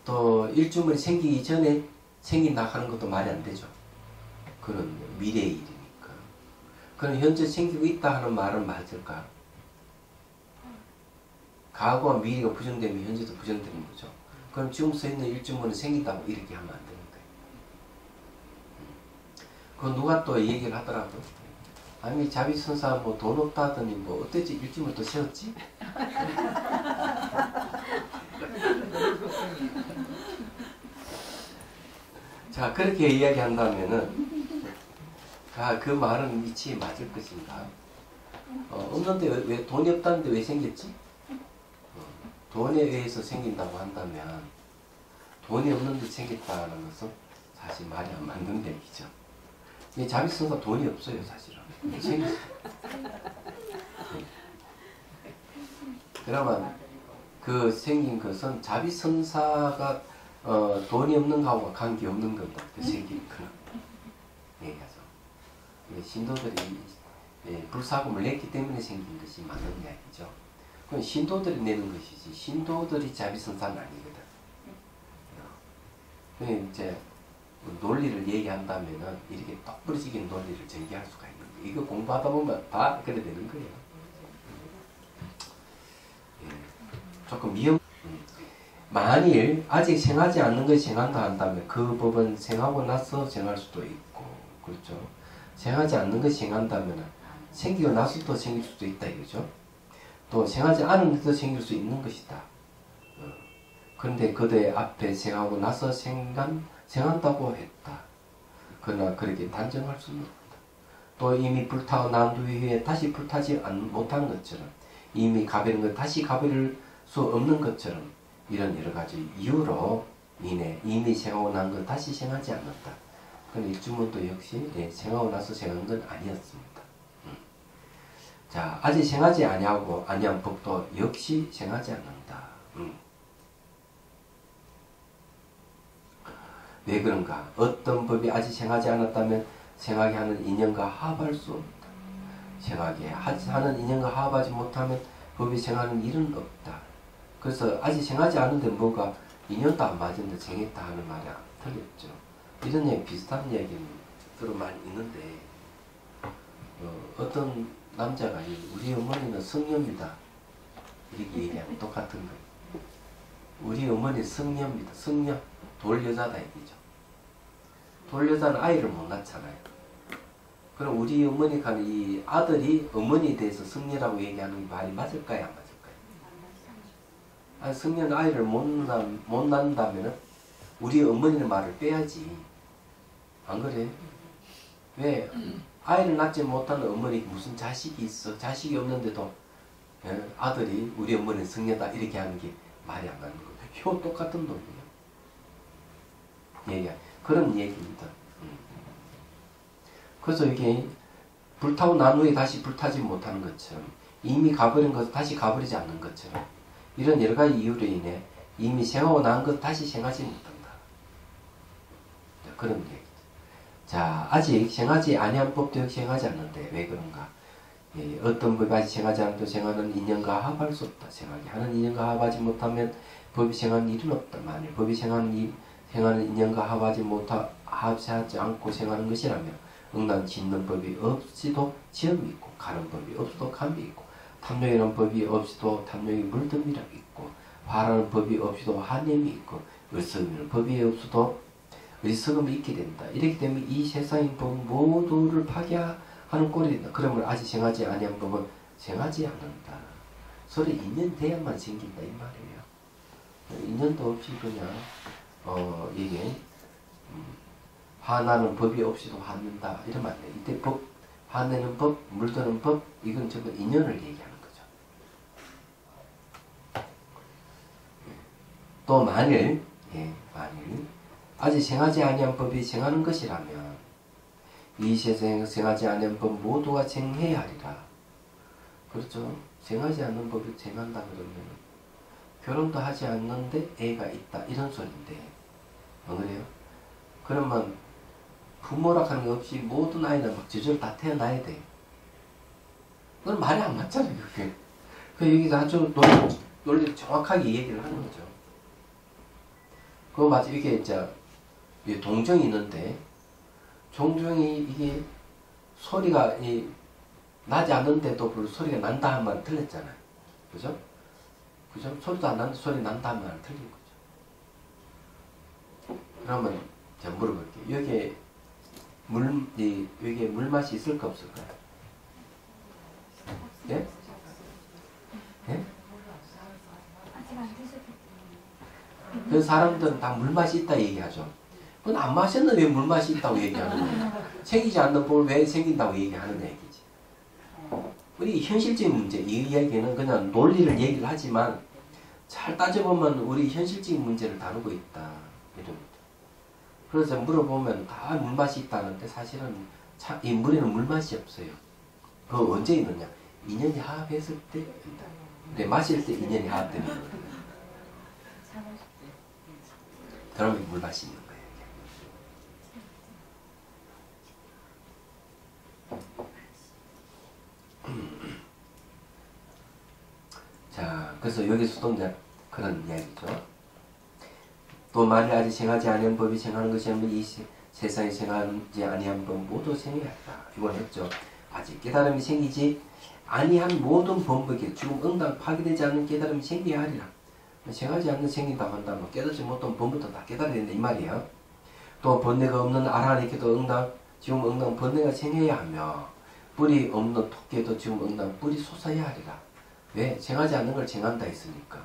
또 1주문이 생기기 전에 생긴다 하는 것도 말이 안 되죠. 그런 미래의 일이니까. 그럼 현재 생기고 있다 하는 말은 맞을까? 과거와 미래가 부정되면 현재도 부정되는 거죠. 그럼 지금 써있는 1주문은 생긴다고 이렇게 하면 안 되는 거예요. 그 누가 또 얘기를 하더라고. 아니 자비선사 뭐 돈 없다더니 뭐 어땠지 1주문 또 세웠지? 자, 그렇게 이야기한다면은 그 말은 위치에 맞을 것인가? 없는데 왜 돈이 없다는데 왜 생겼지? 돈에 의해서 생긴다고 한다면 돈이 없는데 생겼다는 것은 사실 말이 안 맞는 얘기죠. 자비선사 돈이 없어요, 사실은. 생겼어요. 그러면 그 생긴 것은 자비선사가 돈이 없는 거하고 관계없는 겁니다. 그 생긴 거는. 얘기하죠. 신도들이 불사금을 냈기 때문에 생긴 것이 맞는 이야기죠. 그건 신도들이 내는 것이지 신도들이 자비선사는 아니거든. 이제 논리를 얘기한다면은 이렇게 똑부러지게 논리를 전개할 수가 있는 거예요. 이거 공부하다 보면 다 그래 되는 거예요. 조금 만일 아직 생하지 않는 것이 생한다 한다면 그 법은 생하고 나서 생할 수도 있고, 그렇죠. 생하지 않는 것이 생한다면 생기고 나서도 생길 수도 있다 이거죠. 또 생하지 않은데도 생길 수 있는 것이다. 그런데 그대 앞에 생하고 나서 생한다고 했다. 그러나 그렇게 단정할 수는 없다. 또 이미 불타고 난 후에 다시 불타지 못하는 것처럼, 이미 가버린 것 다시 가버릴 수 없는 것처럼, 이런 여러 가지 이유로 인해 이미 생하고 난 것 다시 생하지 않는다. 그런데 일주문도 역시 생하고 나서 생한 건 아니었습니다. 자, 아직 생하지 아니한 법도 역시 생하지 않는다. 왜 그런가? 어떤 법이 아직 생하지 않았다면 생하게 하는 인연과 합할 수 없다. 생하게 하는 인연과 합하지 못하면 법이 생하는 일은 없다. 그래서 아직 생하지 않은데 뭐가 인연도 안 맞은데 생했다 하는 말이 틀렸죠. 이런 얘기 비슷한 얘기는 들어 많이 있는데, 어떤 남자가 우리 어머니는 성녀입니다 이렇게 얘기하면 똑같은 거예요. 우리 어머니 성녀입니다. 성녀, 돌여자다 얘기죠. 돌여자는 아이를 못 낳잖아요. 그럼 우리 어머니가 이 아들이 어머니에 대해서 성녀라고 얘기하는 말이 맞을까요? 안 맞을까요? 아니, 성녀는 아이를 못 낳는다면 우리 어머니의 말을 빼야지. 안 그래? 왜? 아이를 낳지 못하는 어머니 무슨 자식이 있어? 자식이 없는데도 아들이 우리 어머니는 성녀다 이렇게 하는 게 말이 안 가는 거예요. 효 똑같은 놈이에요. 그런 얘기입니다. 그래서 이게 불타고 난 후에 다시 불타지 못하는 것처럼, 이미 가버린 것을 다시 가버리지 않는 것처럼, 이런 여러 가지 이유로 인해 이미 생하고 난 것 다시 생하지 못한다. 그런 얘기죠. 자, 아직 생하지 아니한 법도 역시 생하지 않는데 왜 그런가? 어떤 법이 아직 생하지 않아도 생하는 인연과 합할 수 없다. 생하게 하는 인연과 합하지 못하면 법이 생하는 일은 없다. 만일 법이 생하는 인연과 합하지 않고 생하는 것이라면 응난 짓는 법이 없이도 지음이 있고, 가는 법이 없이도 감이 있고, 탐욕이라는 법이 없이도 탐욕이 물듭이라고 있고, 화라는 법이 없이도 화냄이 있고, 의석이라는 법이 없이도 의석음이 있게 된다. 이렇기 때문에 이 세상의 법 모두를 파괴하는 꼴이 된다. 그러면 아직 생하지 아니한 법은 생하지 않는다. 서로 인연돼야만 생긴다 이 말이에요. 인연도 없이 그냥 이게 화나는 법이 없이도 화낸다 이러면 안 돼. 이때 법, 화내는 법, 물드는 법, 이건 전부 인연을 얘기하는 거죠. 또 만일 아직 생하지 아니한 법이 생하는 것이라면 이 세상에 생하지 아니한 법 모두가 생해야 하리라. 그렇죠. 생하지 않는 법이 생한다 그러면 결혼도 하지 않는데 애가 있다 이런 소리인데, 안 그래요? 그러면 부모라 하는 게 없이 모든 아이는 막 저절로 다 태어나야 돼. 그건 말이 안 맞잖아요, 그게. 여기서 아주 논리 정확하게 얘기를 하는 거죠. 그거 마치 이게 이제 동정이 있는데, 종종이 이게 소리가 나지 않는데도 불구하고 소리가 난다 한 말은 틀렸잖아요. 그죠? 그죠? 소리도 안 나는데 소리 난다 한 말은 틀린 거죠. 그러면 제가 물어볼게요. 여기에 물맛이 있을까 없을까요? 예? 예? 그 사람들은 다 물맛이 있다 얘기하죠. 그건 안 마셨는데 왜 물맛이 있다고 얘기하는 거예요? 생기지 않는 법을 왜 생긴다고 얘기하는 얘기지. 우리 현실적인 문제, 이 이야기는 그냥 논리를 얘기를 하지만 잘 따져보면 우리 현실적인 문제를 다루고 있다. 이런 거죠. 그래서 물어보면 다 물맛이 있다는데 사실은 이 물에는 물맛이 없어요. 그거 언제 있느냐? 인연이 화합했을 때 있다. 근데 마실 때 인연이 화합되는 거예요. 그러면 물맛이 있는 거예요. 자, 그래서 여기서도 이제 그런 이야기죠. 또 만일 아직 생하지 아니한 법이 생하는 것이라면 이 세상에 생하지 아니한 법 모두 생해야한다. 이걸 했죠. 아직 깨달음이 생기지 아니한 모든 범법에 죽음 응당 파괴되지 않는 깨달음이 생겨야 하리라. 생하지 않는 생긴다고 한다면 깨닫지 못한 법부터 다 깨달아야 된다 이 말이에요. 또 번뇌가 없는 아라한에게도 응당, 지금 응당 번뇌가 생겨야 하며 뿔이 없는 토끼도 지금 온다. 뿔이 솟아야 하리라. 왜? 생하지 않는 걸 생한다 했으니까.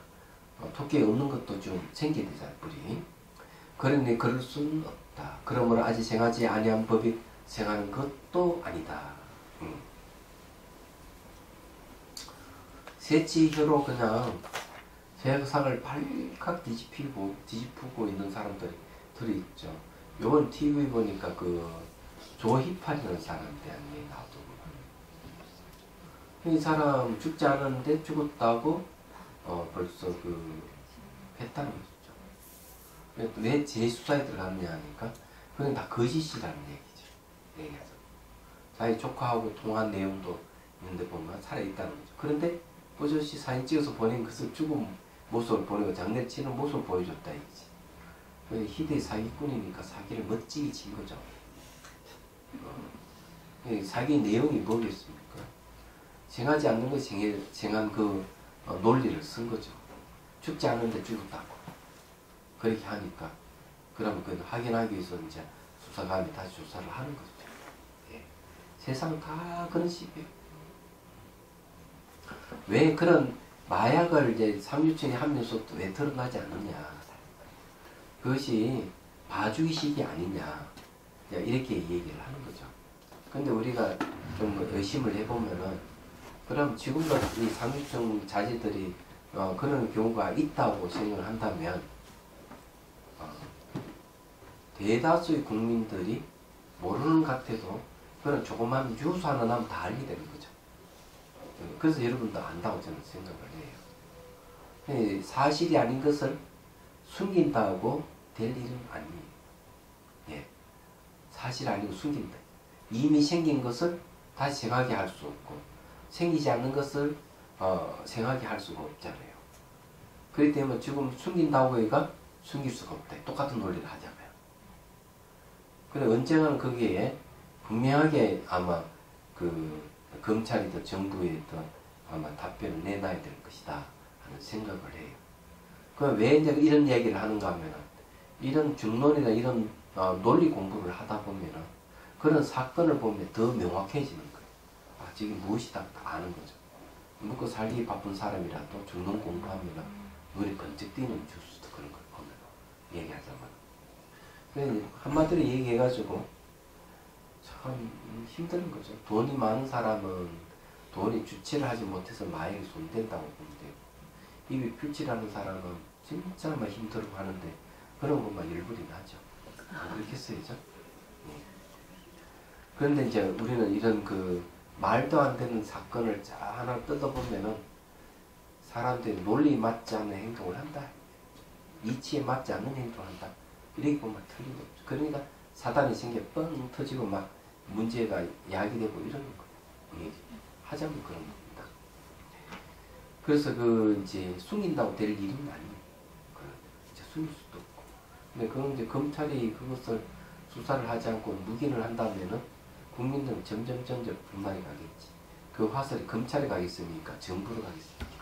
토끼에 없는 것도 좀 생겨야 되잖아, 뿔이. 그러니 그럴 수는 없다. 그러므로 아직 생하지 아니한 법이 생하는 것도 아니다. 세치혀로 그냥 세상을 발칵 뒤집고 있는 사람들이 들어있죠. 요번 TV 보니까 그 조희팔이라는 사람에 대한 얘기 나오더구만. 이 사람 죽지 않았는데 죽었다고 벌써 그 했다는 거죠. 왜 재수사에 들어갔냐 하니까 그건 다 거짓이라는 얘기죠. 얘기하죠. 자기 조카하고 통화한 내용도 있는데 보면 살아있다는 거죠. 그런데 버젓이 사진 찍어서 보낸 것을 죽은 모습을 보내고 장례 치는 모습을 보여줬다 이거지. 희대의 사기꾼이니까 사기를 멋지게 친 거죠. 사기 내용이 뭐겠습니까? 생하지 않는 것이 생한 그 논리를 쓴 거죠. 죽지 않는데 죽었다고. 그렇게 하니까 그러면 그걸 확인하기 위해서 이제 수사관이 다시 조사를 하는 거죠. 예. 세상은 다 그런 식이에요. 왜 그런 마약을 이제 삼류층에 하면서 왜 드러나지 않느냐. 그것이 봐주기식이 아니냐. 이렇게 얘기를 하는 거죠. 근데 우리가 좀 의심을 해보면은, 그럼 지금도 이 삼류층 자제들이 그런 경우가 있다고 생각을 한다면, 대다수의 국민들이 모르는 것 같아도 그런 조그만 뉴스 하나 나면 다 알게 되는 거죠. 그래서 여러분도 안다고 저는 생각을 해요. 사실이 아닌 것을 숨긴다고 될 일은 아니에요. 예. 사실 아니고 숨긴다. 이미 생긴 것을 다시 생하게 할 수 없고, 생기지 않는 것을 생하게 할 수가 없잖아요. 그렇기 때문에 지금 숨긴다고 해가 숨길 수가 없다. 똑같은 논리를 하잖아요. 그래 언젠가는 거기에 분명하게 아마 그 검찰이든 정부에든 아마 답변을 내놔야 될 것이다 하는 생각을 해요. 그럼 왜 이제 이런 이야기를 하는가 하면은, 이런 중론이나 이런 논리 공부를 하다 보면은 그런 사건을 보면 더 명확해지는 거예요. 아, 지금 무엇이다 아는 거죠. 먹고 살기 바쁜 사람이라도 중론 공부하면은 눈이 번쩍 띄는 뉴스도 그런 걸 보면 얘기하자면. 한마디로 얘기해가지고 참 힘든 거죠. 돈이 많은 사람은 돈이 주체를 하지 못해서 마약에 손댄다고 보면 되고, 입이 필칠하는 사람은 진짜 막 힘들고 하는데 그런 것만 열불이 나죠. 그렇게 써야죠. 그런데 이제 우리는 이런 그 말도 안 되는 사건을 하나 뜯어보면은 사람들이 논리에 맞지 않는 행동을 한다. 이치에 맞지 않는 행동을 한다. 이렇게 보면 틀림없죠. 그러니까 사단이 생겨 뻥 터지고 막 문제가 야기되고 이러는 거예요. 하자면 그런 겁니다. 그래서 그 이제 숨긴다고 될 일은 아니에요. 이제 숨길 수도 없고. 근데 그건 이제 검찰이 그것을 수사를 하지 않고 묵인을 한다면은 국민들은 점점 불만이 가겠지. 그 화살이 검찰에 가겠습니까? 정부로 가겠습니까?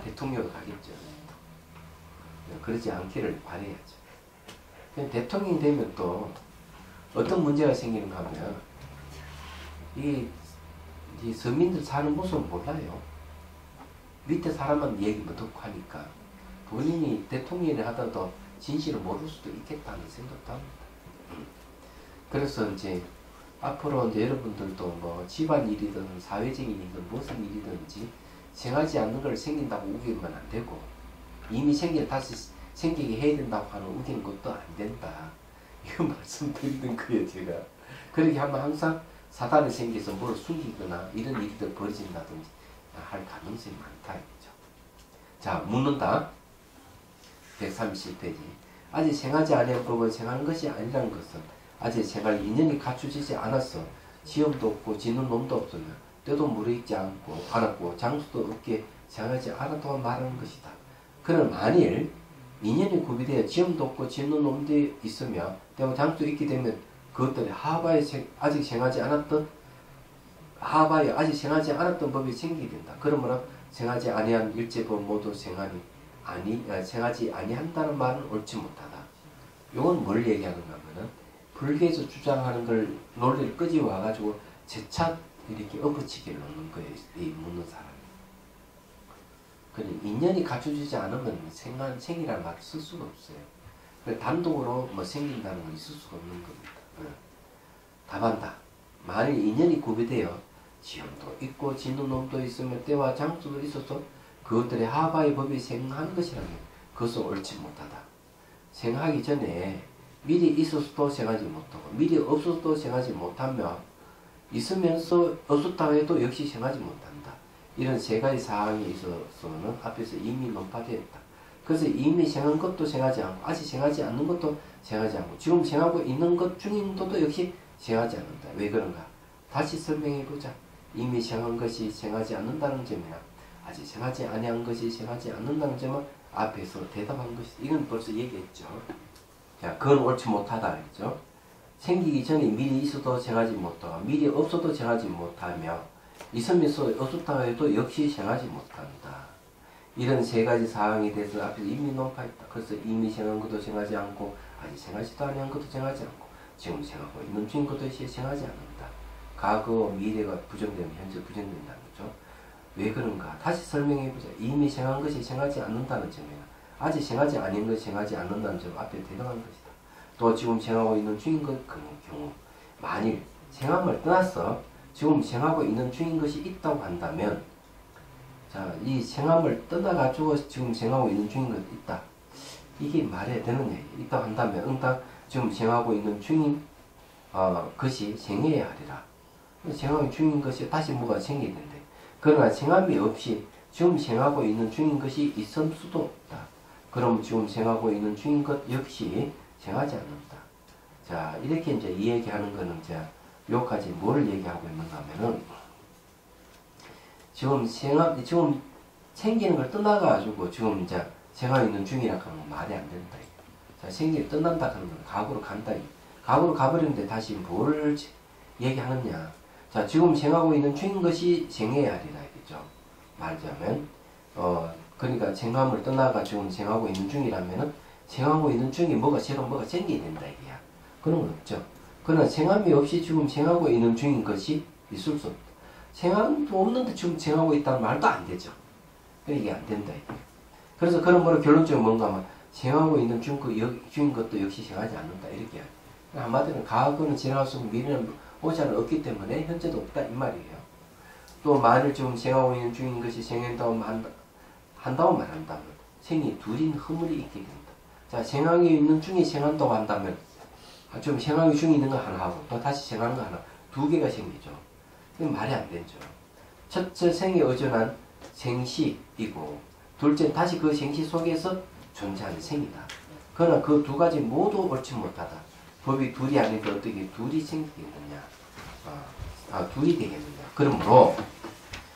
대통령으로 가겠죠. 그러지 않기를 바라야죠. 대통령이 되면 또 어떤 문제가 생기는가 하면, 이 서민들 사는 모습을 몰라요. 밑에 사람만 얘기만 듣고 하니까 본인이 대통령이 하더라도 진실을 모를 수도 있겠다는 생각도 합니다. 그래서 이제 앞으로 이제 여러분들도 뭐 집안일이든 사회적인 일이든 무슨 일이든지 생하지 않는 걸 생긴다고 우기면 안 되고, 이미 다시 생기게 해야 된다고 하는 우기는 것도 안 된다. 이거 말씀드리는 거예요, 제가. 그렇게 하면 항상 사단이 생겨서 뭘 숨기거나 이런 일이 벌어진다든지 할 가능성이 많다. 이거죠. 자, 묻는다. 137페이지. 아직 생하지 아니한 법을 생하는 것이 아니라는 것은 아직 생할 인연이 갖추지지 않았어. 지음도 없고 지는 놈도 없으며 때도 무르익지 않았고 장수도 없게 생하지 않았다고 말하는 것이다. 그러나 만일 인연이 구비되어 지음도 없고 지는 놈도 있으며 때와 장수도 있게 되면 그것들이 하바에 아직 생하지 않았던 법이 생기게 된다. 그러므로 생하지 아니한 일제법 모두 생하지 아니한다는 말은 옳지 못하다. 이건 뭘 얘기하는가 하면은 불교에서 주장하는 걸 논리를 끄집어 와가지고 재차 이렇게 엎어치기를 놓는 거예요. 이 묻는 사람이. 그러니 인연이 갖춰지지 않으면 생이라는 말을 쓸 수가 없어요. 단독으로 뭐 생긴다는 건 있을 수가 없는 겁니다. 답한다. 만일 인연이 구비되어 지형도 있고 지는 놈도 있으면 때와 장소도 있어서 그것들의 하바의 법이 생한 것이라면 그것은 옳지 못하다. 생하기 전에 미리 있어서도 생하지 못하고 미리 없어서도 생하지 못하며 있으면서 없었다고 해도 역시 생하지 못한다. 이런 세 가지 사항에 있어서는 앞에서 이미 논파되었다. 그래서 이미 생한 것도 생하지 않고 아직 생하지 않는 것도 생하지 않고 지금 생하고 있는 것 중인도도 역시 생하지 않는다. 왜 그런가? 다시 설명해보자. 이미 생한 것이 생하지 않는다는 점이나 아직 생하지 아니한 것이 생하지 않는다는 점은 앞에서 대답한 것이 이건 벌써 얘기했죠. 자, 그건 옳지 못하다 그랬죠. 생기기 전에 미리 있어도 생하지 못하고 미리 없어도 생하지 못하며 있으면서 없었다고 해도 역시 생하지 못한다. 이런 세 가지 사항에 대해서 앞에서 이미 논파했다. 그래서 이미 생한 것도 생하지 않고 아직 생하지도 아니한 것도 생하지 않고 지금 생하고 있는 중인 것도 생하지 않는다. 과거 미래가 부정되면 현재 부정된다는 거죠. 왜 그런가? 다시 설명해보자. 이미 생한 것이 생하지 않는다는 점이나 아직 생하지 아닌 것이 생하지 않는다는 점 앞에 대답한 것이다. 또 지금 생하고 있는 중인 것 경우 만일 생함을 떠나서 지금 생하고 있는 중인 것이 있다고 한다면 자, 이 생함을 떠나가지고 지금 생하고 있는 중인 것 있다. 이게 말해야 되는 얘기. 있다고 한다면 응당 지금 생하고 있는 중인 것이 생해야 하리라. 생하고 중인 것이 다시 뭐가 생기는데 그러나 생함이 없이 지금 생하고 있는 중인 것이 있을 수도 없다. 그럼 지금 생하고 있는 중인 것 역시 생하지 않는다. 자, 이렇게 이제 이 얘기하는 거는 이제 여기까지 뭐를 얘기하고 있는가 하면은 지금 생기는 걸 떠나가지고 지금 이제 생하고 있는 중이라고 하는 건 말이 안 된다. 자, 생기를 떠난다 하는 건 과거로 간다. 과거로 가버리는데 다시 뭘 얘기하느냐. 자, 지금 생하고 있는 중인 것이 생해야 하리라. 이겠죠. 말하자면, 그러니까 생함을 떠나가 지금 생하고 있는 중이라면은 생하고 있는 중이 새로 뭐가 생겨야 된다. 이게야. 그런 건 없죠. 그러나 생함이 없이 지금 생하고 있는 중인 것이 있을 수 없다. 생함도 없는데 지금 생하고 있다는 말도 안 되죠. 이게 안 된다. 이게. 그래서 그러므로 결론적으로 뭔가 하면 생하고 있는 중인 것도 역시 생하지 않는다. 이렇게. 한마디로 과거는 지나갈 수 없고 미래는 오자는 없기 때문에 현재도 없다. 이 말이에요. 또 만일 지금 생하고 있는 중인 것이 생한다고 말한다면 생이 둘인 허물이 있게 된다. 자, 생하고 있는 중이 생한다고 한다면 좀 생하기 중에 있는 거 하나 하고 또 다시 생하는 거 하나 두 개가 생기죠. 이건 말이 안 되죠. 첫째 생에 의존한 생시이고 둘째 다시 그 생시 속에서 존재하는 생이다. 그러나 그 두 가지 모두 옳지 못하다. 법이 둘이 아닌데 어떻게 둘이 생기겠느냐. 둘이 되겠느냐. 그러므로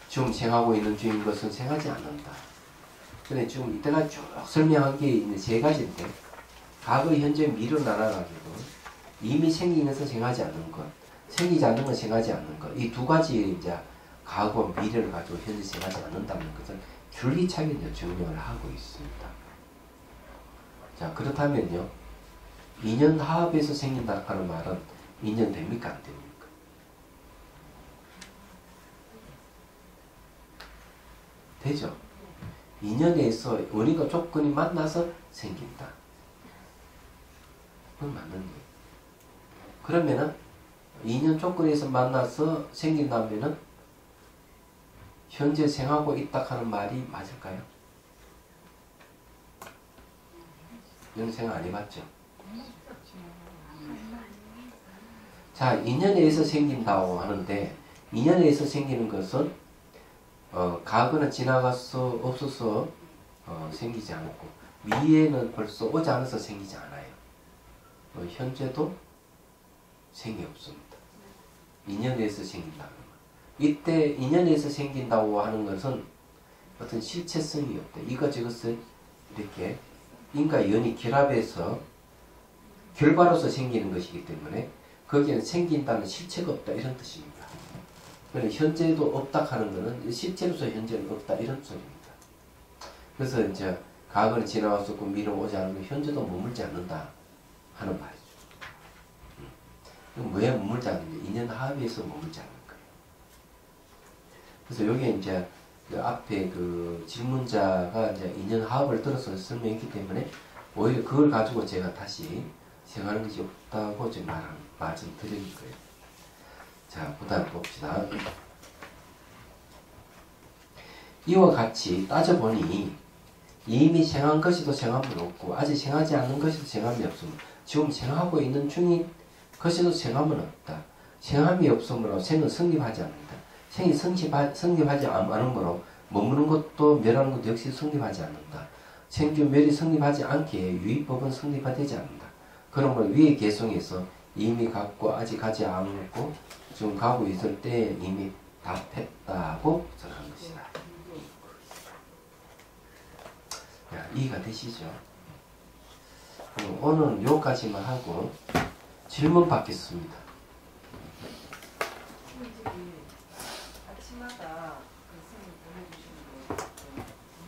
지금 생하고 있는 중인 것은 생하지 않는다. 근데 지금 이때가 쭉 설명한 게 있는 세 가지인데 과거, 현재, 미래로 나눠가지고 이미 생긴 것은 생하지 않는 것, 생기지 않는 건 생하지 않는 것. 이 두 가지 이제 과거, 미래를 가지고 현재 생하지 않는다는 것은 줄기차게 이제 증명을 하고 있습니다. 자, 그렇다면요. 인연 하합에서 생긴다 하는 말은 인연 됩니까? 안 됩니까? 되죠. 인연에서 원인과 조건이 만나서 생긴다. 그건 맞는 얘기예요. 그러면은 인연 조건에서 만나서 생긴다면은 현재 생하고 있다 하는 말이 맞을까요? 이런 생각 안 해봤죠? 자, 인연에 의해서 생긴다고 하는데 인연에 의해서 생기는 것은 과거는 지나가서 없어서 생기지 않았고 미래는 벌써 오지 않아서 생기지 않아요. 현재도 생이 없습니다. 인연에 의해서 생긴다는 것. 이때 인연에 의해서 생긴다고 하는 것은 어떤 실체성이 없다. 이것을 이렇게 인과 연이 결합해서 결과로서 생기는 것이기 때문에 거기에는 생긴다는 실체가 없다 이런 뜻입니다. 그런데 현재도 없다 하는 것은 실체로서 현재는 없다 이런 소리입니다. 그래서 이제 과거는 지나왔었고 미래는 오지 않는 현재도 머물지 않는다 하는 말이죠. 왜 머물지 않는지 인연 합의에서 머물지 않는 거예요. 그래서 여기에 이제 그 앞에 그 질문자가 이제 인연 합을 들어서 설명했기 때문에 오히려 그걸 가지고 제가 다시 생각하는 것이 없다고 지금 말씀드린 거예요. 자, 그 다음 봅시다. 이와 같이 따져보니 이미 생한 것이도 생함은 없고 아직 생하지 않는 것이도 생함이 없으므로 지금 생하고 있는 중인 것이도 생함은 없다. 생함이 없으므로 생은 성립하지 않는다. 생이 성립하지 않으므로 머무는 것도 멸하는 것도 역시 성립하지 않는다. 생주 멸이 성립하지 않기에 유의법은 성립되지 않는다. 그러므로 위의 개성에서 이미 갖고 아직 가지 않고 지금 가고 있을 때 이미 답했다고 전한 것이다. 야, 이해가 되시죠? 오늘은 여기까지만 하고 질문 받겠습니다. 아침마다 선생님 보내주시는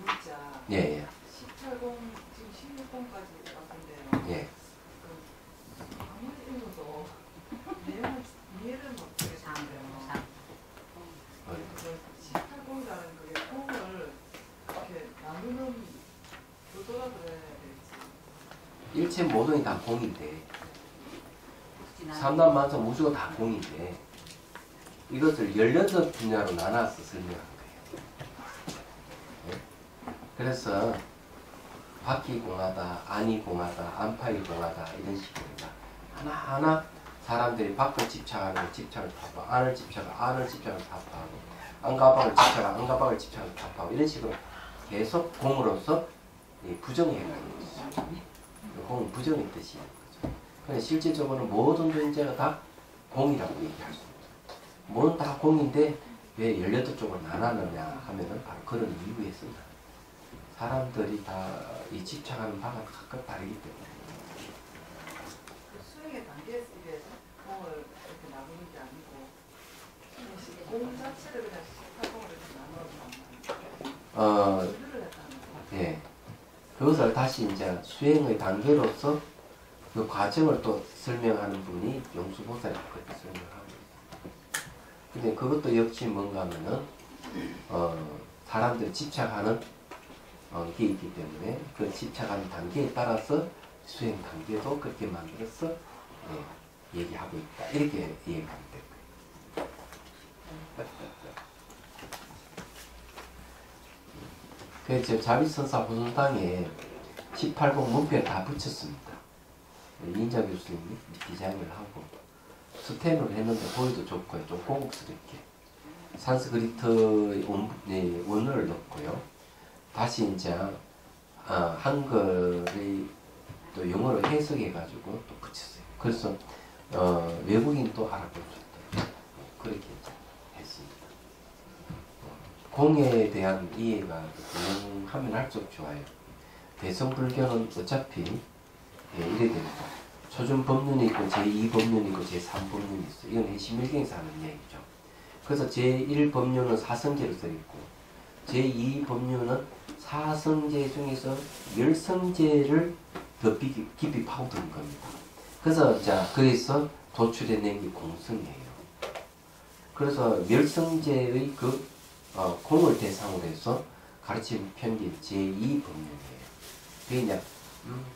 문자 예, 예. 18공 지금 16공까지 왔는데요. 예. 아무리 읽어도 내용을 이해를 못해요. 18공이라는 그게 공을 이렇게 나누는 교도라 그래야 될지. 일체 모든이 다 공인데 삼단만성 우주가 다 공인데 이것을 18분야로 나눠서 설명한 거예요. 네? 그래서 밖이 공하다, 안이 공하다, 안팎이 공하다 이런 식입니다. 하나하나 사람들이 밖을 집착하는 집착을 타파하고 안을 집착하고 안을 집착을 타파하고 안가방을 집착하고 안가방을 집착을 타파하고 이런 식으로 계속 공으로서 부정해 가는 것이죠. 공은 부정의 뜻이에요. 그런데 실질적으로 모든 존재가 다 공이라고 얘기할 수 있어요. 모든 다 공인데 왜 18쪽으로 나눴느냐 하면은 바로 그런 이유에서입니다. 사람들이 다 이 집착하는 바가 각각 다르기 때문에. 그 수행의 단계에서 이게 공을 이렇게 나누는 게 아니고 공 자체를 그냥 18공을 이렇게 나눠서 분류를 했다는 거예요. 예. 그것을 다시 이제 수행의 단계로서 그 과정을 또 설명하는 분이 용수보살이 그렇게 설명하고 있어요. 근데 그것도 역시 뭔가 하면은, 사람들이 집착하는 게 있기 때문에 그 집착하는 단계에 따라서 수행 단계도 그렇게 만들어서 얘기하고 있다. 이렇게 이해하면 될 거예요. 그래서 자비선사 보존당에 18공 문표에 다 붙였습니다. 이인자 교수님이 디자인을 하고 스텐으로 했는데 보기도 좋고요. 좀 고급스럽게 산스크리트 원어를 넣고요. 다시 이제 한글의 또 영어로 해석해가지고 또 붙였어요. 그래서 외국인도 알아볼 수 있도록 그렇게 이제 했습니다. 공에 대한 이해가 분명하면 할수록 좋아요. 대성불교는 어차피 이래 됩니다. 초준법륜이 있고 제2법륜이 있고 제3법륜이 있어요. 이건 해심일경에서 하는 얘기죠. 그래서 제1법륜은 사성제로 써있고 제2법륜은 사성제 중에서 열성제를 더 깊이 파고드는 겁니다. 그래서 그래서 도출해낸 게 공성이에요. 그래서 멸성제의 그 공을 대상으로 해서 가르침 편집 제2법륜이에요. 그게 이제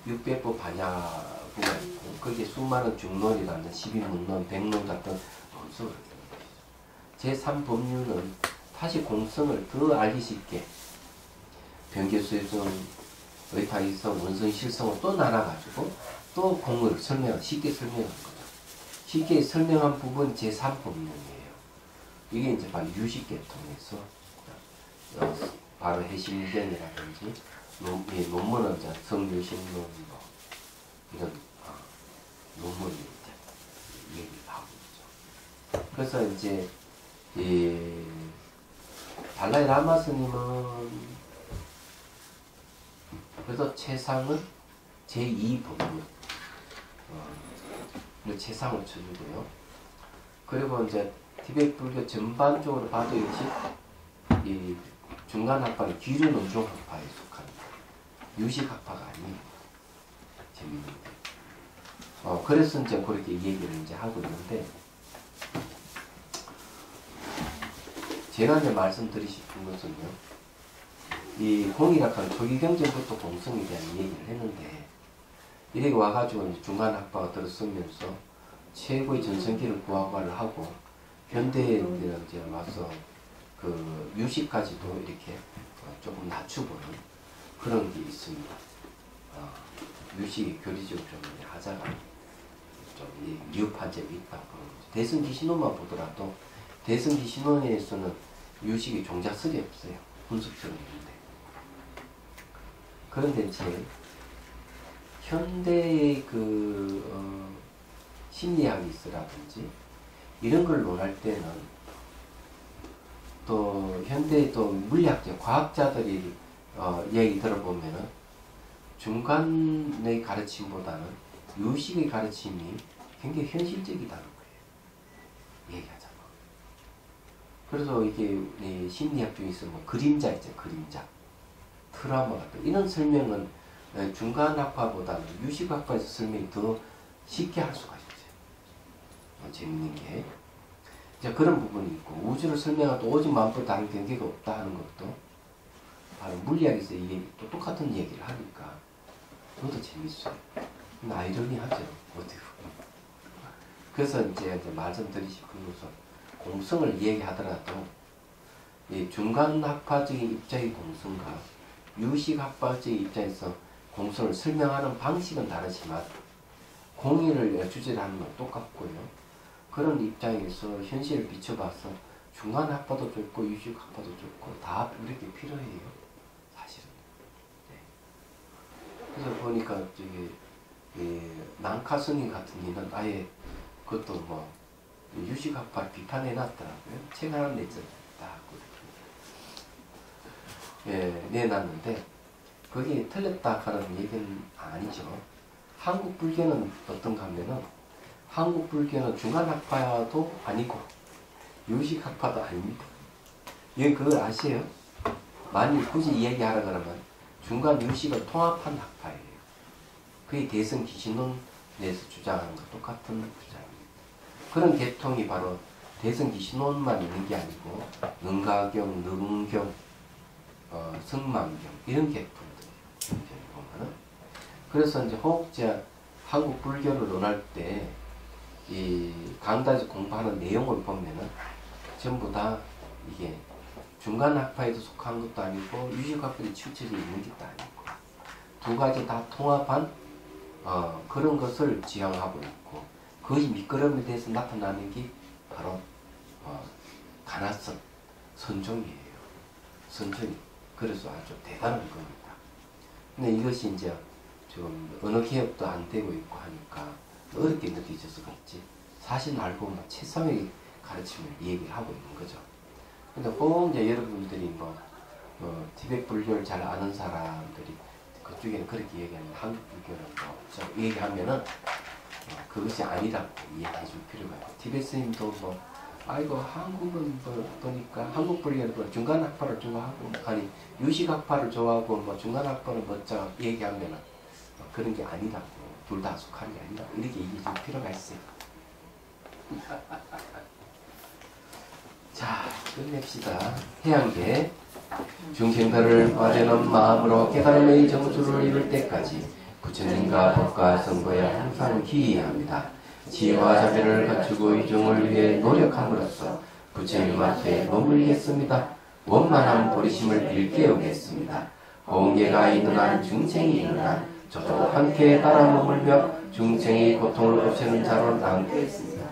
육배법 반야구가 있고 거기에 수많은 중론이라는 12문론, 100론 같은 공성을 했던 것이죠. 제3법륜은 다시 공성을 더 알기 쉽게 변개수의성, 의타이성, 원성실성을 또 나눠가지고 또 공을 쉽게 설명한 거죠. 쉽게 설명한 부분 제3법륜이에요. 이게 이제 바로 유식계통에서 바로 해심견이라든지 논문은 이제 성유신론 뭐 이런 논문이 이제 얘기하고 있죠. 그래서 이제 이 달라이 라마 스님은 그래서 최상은 제2법륜 최상을 쳐주고요. 그리고 이제 티베트 불교 전반적으로 봐도 역시 이 중간학파는 기륜운종학파에 속합니다. 유식학파가 아니에요. 재밌는데 그래서 이제 그렇게 얘기를 이제 하고 있는데, 제가 이제 말씀드리고 싶은 것은요, 이 공일학과는 초기 경전부터 공성에 대한 얘기를 했는데, 이렇게 와가지고 이제 중간 학파가 들어서면서 최고의 전성기를 구학과를 하고, 현대에 이제 와서 그 유식까지도 이렇게 조금 낮추고는 그런 게 있습니다. 유식이 교리적으로 좀 하자가 좀 미흡한 점이 있다. 대승기 신론만 보더라도 대승기 신론에서는 유식이 종자설이 없어요. 분석처럼 있는데. 그런데 이제 현대의 그 심리학이 있으라든지 이런 걸 논할 때는 또 현대의 또 물리학자, 과학자들이 얘기 들어보면은 중간의 가르침보다는 유식의 가르침이 굉장히 현실적이다는 거예요. 얘기하자면. 그래서 이게 심리학 중에서 뭐 그림자 있죠, 그림자. 트라우마 같은 이런 설명은 중간학파보다는 유식학파에서 설명이 더 쉽게 할 수가 있어요. 재밌는 게. 자, 그런 부분이 있고, 우주를 설명하도 오직 만별 다른 경계가 없다 하는 것도 바로 물리학에서 또 똑같은 얘기를 하니까 그것도 재밌어요. 아이러니하죠. 어떻게 보면. 그래서 이제 말씀드리고 싶은 것은 공성을 얘기하더라도 이 중간학파적인 입장의 공성과 유식학파적인 입장에서 공성을 설명하는 방식은 다르지만 공의를 주제로 하는 건 똑같고요. 그런 입장에서 현실을 비춰봐서 중간학파도 좋고 유식학파도 좋고 다 이렇게 필요해요. 사실은. 네. 그래서 보니까 난카스님 같은 이는 아예 그것도 뭐 유식학파를 비판해놨더라고요. 책 하나 냈잖아요. 내놨는데 그게 틀렸다 하는 얘기는 아니죠. 한국 불교는 어떤가 하면은 한국 불교는 중간학파도 아니고 유식학파도 아닙니다. 그걸 아세요? 만일 굳이 이야기하라 그러면 중간 유식을 통합한 학파예요. 그게 대승기신론 내에서 주장하는 것 똑같은 주장입니다. 그런 계통이 바로 대승기신론만 있는 게 아니고 능가경, 능경, 승만경 이런 계통들 보면은. 그래서 이제 혹자 한국 불교를 논할 때 이 강단에서 공부하는 내용을 보면은 전부 다 이게 중간학파에도 속한 것도 아니고 유식학파에 치우쳐져 있는 것도 아니고 두 가지 다 통합한 그런 것을 지향하고 있고, 그것이 밑거름에 대해서 나타나는 게 바로 가나성, 선종이에요. 선종이. 그래서 아주 대단한 겁니다. 근데 이것이 이제 좀 언어 개혁도 안 되고 있고 하니까 어렵게 느껴져서 그렇지, 사실 알고 보면 최상의 가르침을 얘기를 하고 있는 거죠. 근데 꼭 이제 여러분들이 티베트 불교를 잘 아는 사람들이 그쪽에는 그렇게 얘기하는데 한국 불교는 뭐 얘기하면은 그것이 아니라고 이야기해 줄 필요가 있고, 티베트 스님도 아이고 한국은 보니까 한국 불교는 중간학파를 좋아하고 아니 유식학파를 좋아하고 중간학파를 멋져 얘기하면은 그런 게 아니라고, 둘 다 속한 게 아니라 이렇게 얘기해 줄 필요가 있어요. 자, 끝냅시다. 해양계 중생들을 빠져는 마음으로 깨달음의 정수를 이룰 때까지 부처님과 법과 선거에 항상 기이합니다. 지혜와 자비를 갖추고 이중을 위해 노력함으로써 부처님 앞에 머물겠습니다. 원만한 보리심을 일깨우겠습니다. 공계가 있는 한 중생이 있는 한 저도 함께 따라 머물며 중생의 고통을 없애는 자로 남겠습니다.